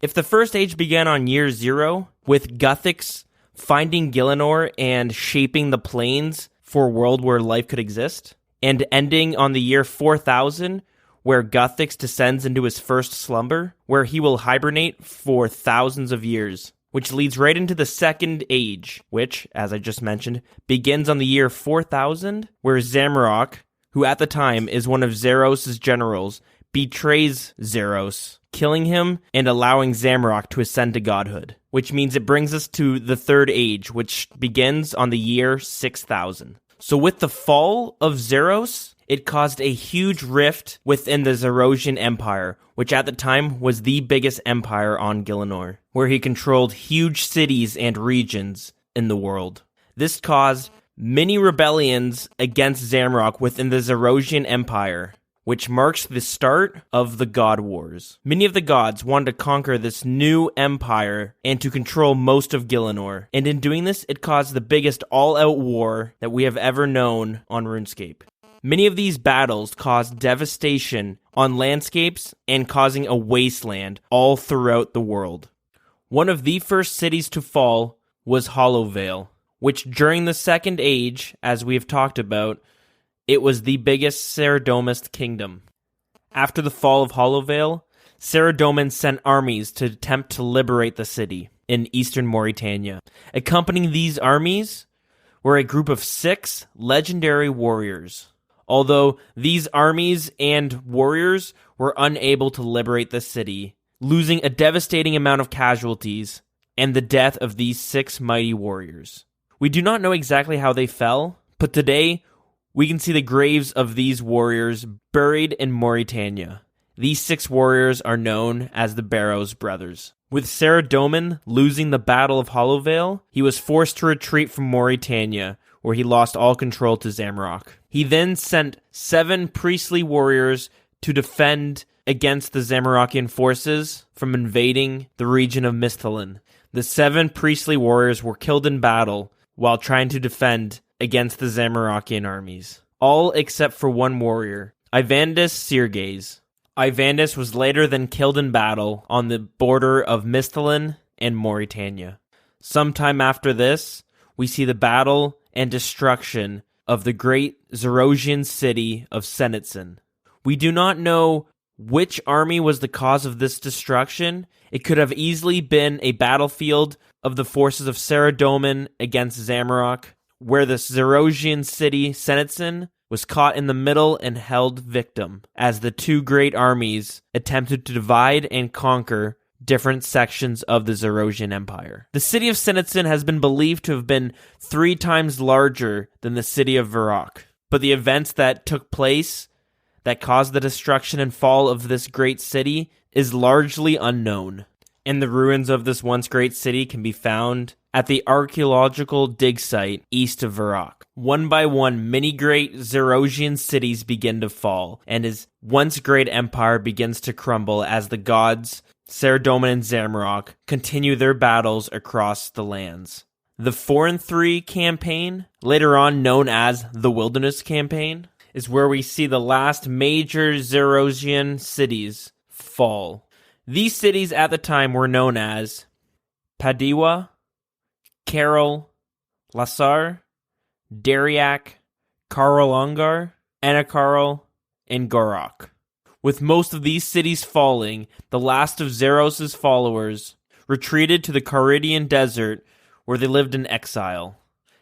If the first age began on year 0, with Guthix finding Gielinor and shaping the plains for a world where life could exist, and ending on the year 4000, where Guthix descends into his first slumber, where he will hibernate for thousands of years, which leads right into the second age, which, as I just mentioned, begins on the year 4000, where Zamorak, who at the time is one of Zeros' generals, betrays Zeros, killing him and allowing Zamorak to ascend to godhood, which means it brings us to the third age, which begins on the year 6000. So with the fall of Zeros, it caused a huge rift within the Zerosian Empire, which at the time was the biggest empire on Gielinor, where he controlled huge cities and regions in the world. This caused many rebellions against Zamorak within the Zerosian Empire, which marks the start of the God Wars. Many of the gods wanted to conquer this new empire and to control most of Gielinor, and in doing this, it caused the biggest all-out war that we have ever known on RuneScape. Many of these battles caused devastation on landscapes and causing a wasteland all throughout the world. One of the first cities to fall was Hollowvale, which during the Second Age, as we have talked about, it was the biggest Saradomist kingdom. After the fall of Hollowvale, Saradomin sent armies to attempt to liberate the city in eastern Mauritania. Accompanying these armies were a group of 6 legendary warriors. Although these armies and warriors were unable to liberate the city, losing a devastating amount of casualties and the death of these 6 mighty warriors. We do not know exactly how they fell, but today we can see the graves of these warriors buried in Mauritania. These 6 warriors are known as the Barrows brothers. With Saradomin losing the Battle of Hollowvale, he was forced to retreat from Mauritania, where he lost all control to Zamorak. He then sent 7 priestly warriors to defend against the Zamorakian forces from invading the region of Misthalin. The 7 priestly warriors were killed in battle while trying to defend against the Zamorakian armies. All except for one warrior, Ivandis Sirges. Ivandis was later then killed in battle on the border of Misthalin and Mauritania. Sometime after this, we see the battle and destruction of the great Zerosian city of Senitsin. We do not know which army was the cause of this destruction. It could have easily been a battlefield of the forces of Saradomin against Zamorak, where the Zerosian city Senitsin was caught in the middle and held victim, as the 2 great armies attempted to divide and conquer different sections of the Zerosian Empire. The city of Senitsin has been believed to have been 3 times larger than the city of Varrock, but the events that took place that caused the destruction and fall of this great city is largely unknown, and the ruins of this once great city can be found at the archaeological dig site east of Varrock. One by one, many great Zerosian cities begin to fall, and his once great empire begins to crumble as the gods Saradomin and Zamorak continue their battles across the lands. The 4-3 campaign, later on known as the Wilderness Campaign, is where we see the last major Zerosian cities fall. These cities at the time were known as Padiwa, Carol, Lassar, Dariak, Karolongar, Anakarl, and Gorok. With most of these cities falling, the last of Zeros' followers retreated to the Caridian desert where they lived in exile.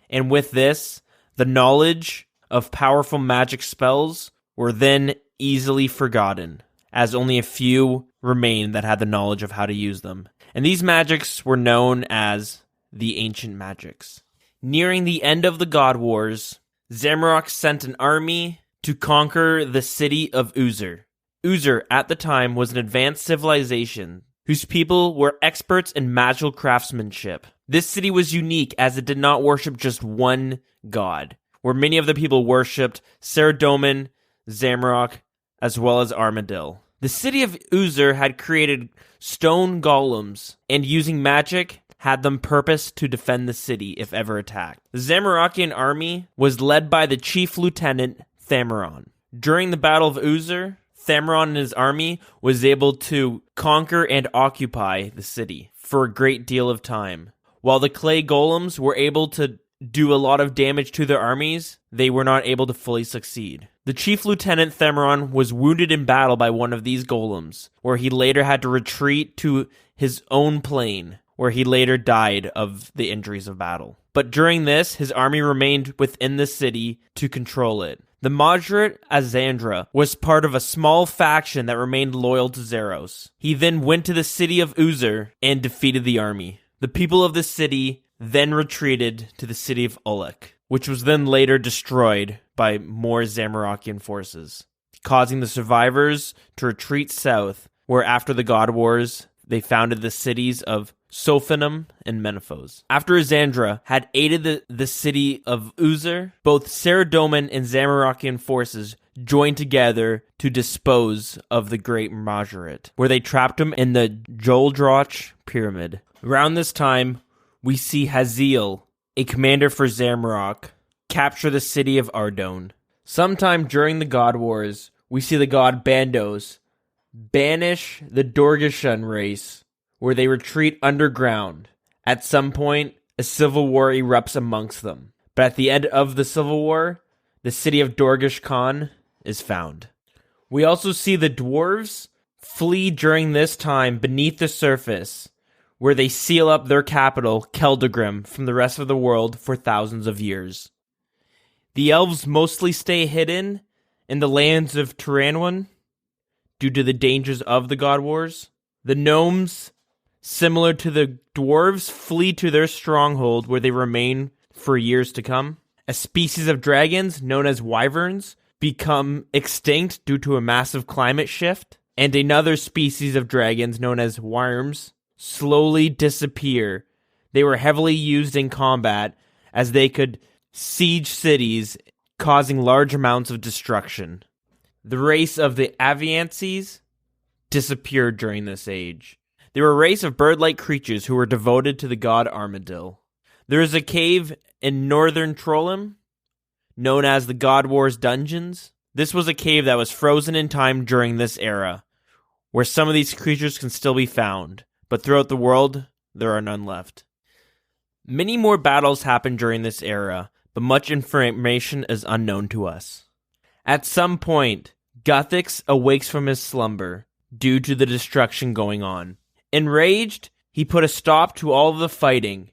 And with this, the knowledge of powerful magic spells were then easily forgotten, as only a few remained that had the knowledge of how to use them. And these magics were known as the Ancient Magics. Nearing the end of the God Wars, Zamorak sent an army to conquer the city of Uzur. Uzur, at the time, was an advanced civilization whose people were experts in magical craftsmanship. This city was unique as it did not worship just one god, where many of the people worshipped Saradomin, Zamorak, as well as Armadil. The city of Uzer had created stone golems, and using magic, had them purpose to defend the city if ever attacked. The Zamorakian army was led by the chief lieutenant Thammaron. During the Battle of Uzer, Thammaron and his army was able to conquer and occupy the city for a great deal of time. While the clay golems were able to do a lot of damage to their armies, they were not able to fully succeed. The chief lieutenant Thammaron was wounded in battle by one of these golems, where he later had to retreat to his own plane, where he later died of the injuries of battle. But during this, his army remained within the city to control it. The moderate Azandra was part of a small faction that remained loyal to Zeros. He then went to the city of Uzer and defeated the army. The people of the city then retreated to the city of Ulek, which was then later destroyed by more Zamorakian forces, causing the survivors to retreat south, where after the God Wars, they founded the cities of Sophanum and Menephos. After Azandra had aided the city of Uzer, both Saradomin and Zamorakian forces joined together to dispose of the Great Majorate, where they trapped him in the Joldroch Pyramid. Around this time, we see Haziel, a commander for Zamorak, capture the city of Ardone. Sometime during the God Wars, we see the god Bandos banish the Dorgashun race, where they retreat underground. At some point, a civil war erupts amongst them. But at the end of the civil war, the city of Dorgash Khan is found. We also see the dwarves flee during this time beneath the surface, where they seal up their capital, Keldagrim, from the rest of the world for thousands of years. The elves mostly stay hidden in the lands of Turanwan due to the dangers of the God Wars. The gnomes, similar to the dwarves, flee to their stronghold where they remain for years to come. A species of dragons, known as wyverns, become extinct due to a massive climate shift, and another species of dragons, known as worms, slowly disappear. They were heavily used in combat as they could siege cities, causing large amounts of destruction. The race of the Aviances disappeared during this age. They were a race of bird-like creatures who were devoted to the god Armadil. There is a cave in northern Trollim, known as the God Wars Dungeons. This was a cave that was frozen in time during this era, where some of these creatures can still be found, but throughout the world, there are none left. Many more battles happened during this era, but much information is unknown to us. At some point, Guthix awakes from his slumber due to the destruction going on. Enraged, he put a stop to all of the fighting,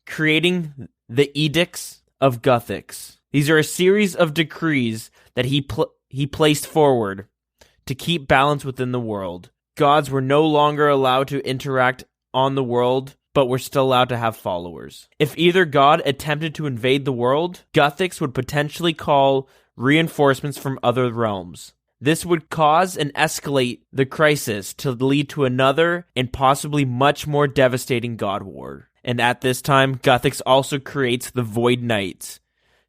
creating the Edicts of Guthix. These are a series of decrees that he placed forward to keep balance within the world. Gods were no longer allowed to interact on the world, but were still allowed to have followers. If either god attempted to invade the world, Guthix would potentially call reinforcements from other realms. This would cause and escalate the crisis to lead to another and possibly much more devastating god war. And at this time, Guthix also creates the Void Knights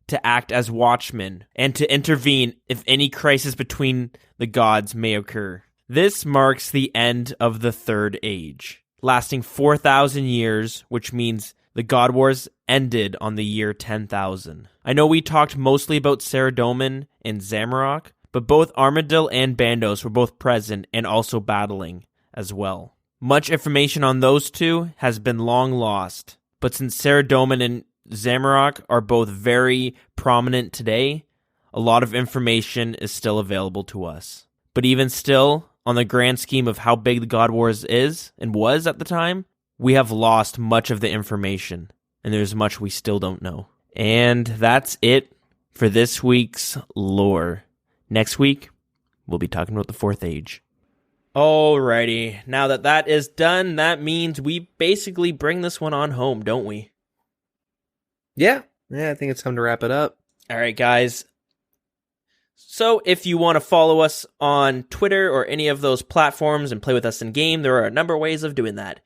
to act as watchmen and to intervene if any crisis between the gods may occur. This marks the end of the Third Age, lasting 4,000 years, which means the God Wars ended on the year 10,000. I know we talked mostly about Saradomin and Zamorak, but both Armadil and Bandos were both present and also battling as well. Much information on those two has been long lost, but since Saradomin and Zamorak are both very prominent today, a lot of information is still available to us. But even still, on the grand scheme of how big the God Wars is and was at the time, we have lost much of the information, and there's much we still don't know. And that's it for this week's lore. Next week, we'll be talking about the Fourth Age. Alrighty, now that that is done, that means we basically bring this one on home, don't we? Yeah, I think it's time to wrap it up. Alright, guys. So if you want to follow us on Twitter or any of those platforms and play with us in game, there are a number of ways of doing that.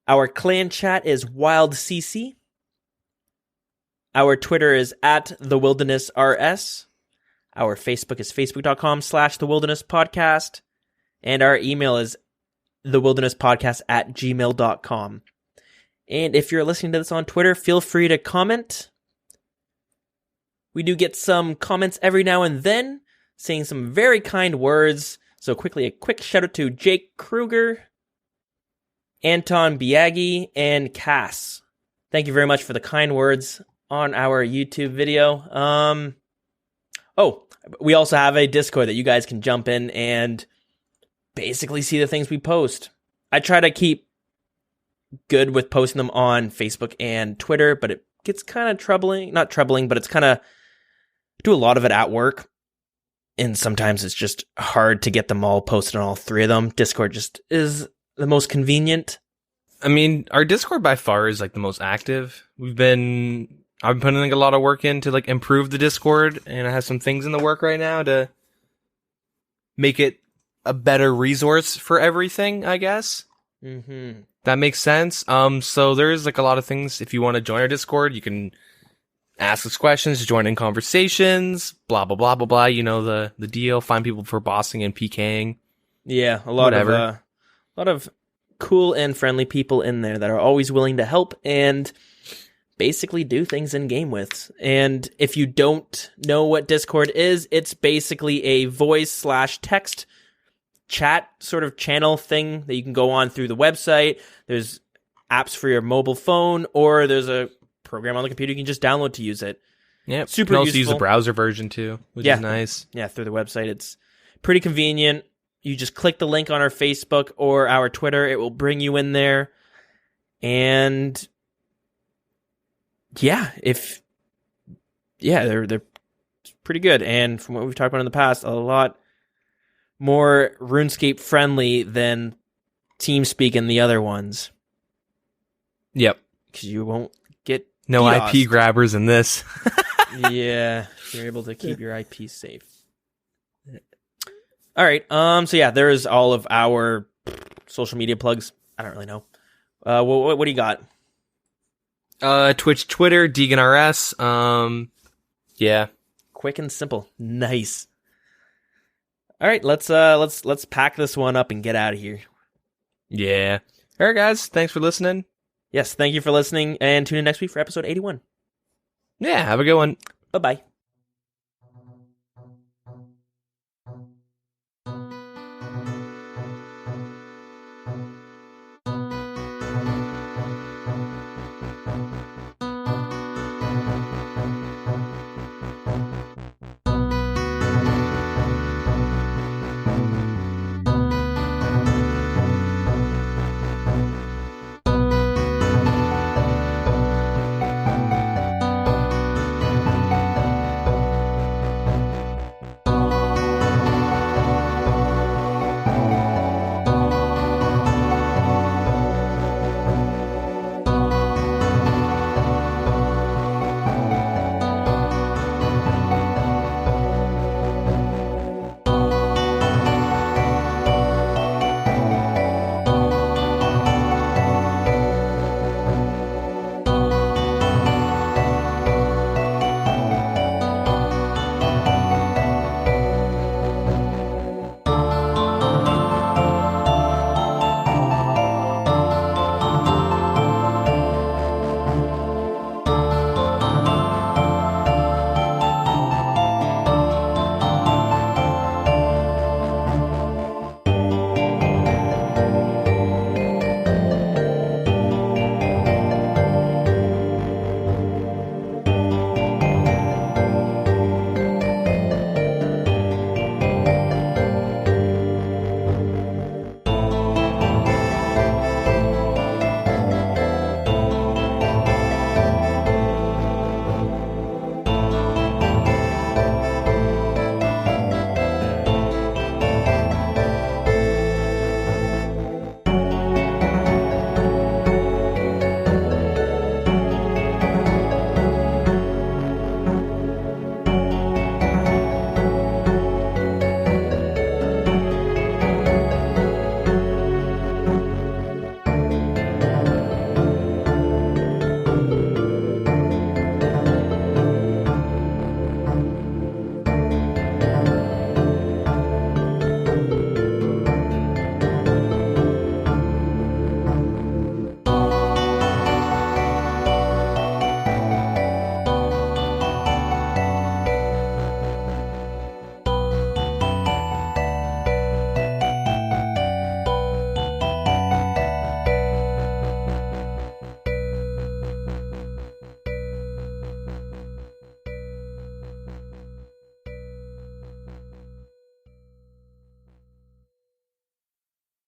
Our clan chat is WildCC. Our Twitter is @TheWildernessRS. Our Facebook is facebook.com/TheWildernessPodcast. And our email is thewildernesspodcast@gmail.com. And if you're listening to this on Twitter, feel free to comment. We do get some comments every now and then, saying some very kind words. So quickly, a quick shout out to Jake Kruger, Anton Biagi, and Cass. Thank you very much for the kind words on our YouTube video. We also have a Discord that you guys can jump in and basically see the things we post. I try to keep good with posting them on Facebook and Twitter, but it gets kind of troubling. Not troubling, but it's kind of do a lot of it at work. And sometimes it's just hard to get them all posted on all three of them. Discord just is the most convenient. I mean, our Discord by far is like the most active. I've been putting like a lot of work in to like improve the Discord, and I have some things in the work right now to make it a better resource for everything, I guess. Mm-hmm. That makes sense. So there's like a lot of things. If you want to join our Discord, you can ask us questions, join in conversations, blah, blah, blah, blah, blah. You know, the deal. Find people for bossing and PKing. Yeah, a lot of cool and friendly people in there that are always willing to help and basically do things in game with. And if you don't know what Discord is, it's basically a voice/text chat sort of channel thing that you can go on through the website. There's apps for your mobile phone, or there's a program on the computer you can just download to use it. Yeah, super you can also useful. use the browser version too, which is nice. Yeah, through the website. It's pretty convenient. You just click the link on our Facebook or our Twitter. It will bring you in there. And they're pretty good. And from what we've talked about in the past, a lot more RuneScape friendly than TeamSpeak and the other ones. Yep. Because you won't get no DDoSed. IP grabbers in this. Yeah, you're able to keep your IP safe. All right. So yeah, there is all of our social media plugs. I don't really know. What do you got? Twitch, Twitter, DeaginRS. Yeah. Quick and simple. Nice. All right, let's pack this one up and get out of here. Yeah. All right, guys. Thanks for listening. Yes, thank you for listening, and tune in next week for episode 81. Yeah, have a good one. Bye-bye.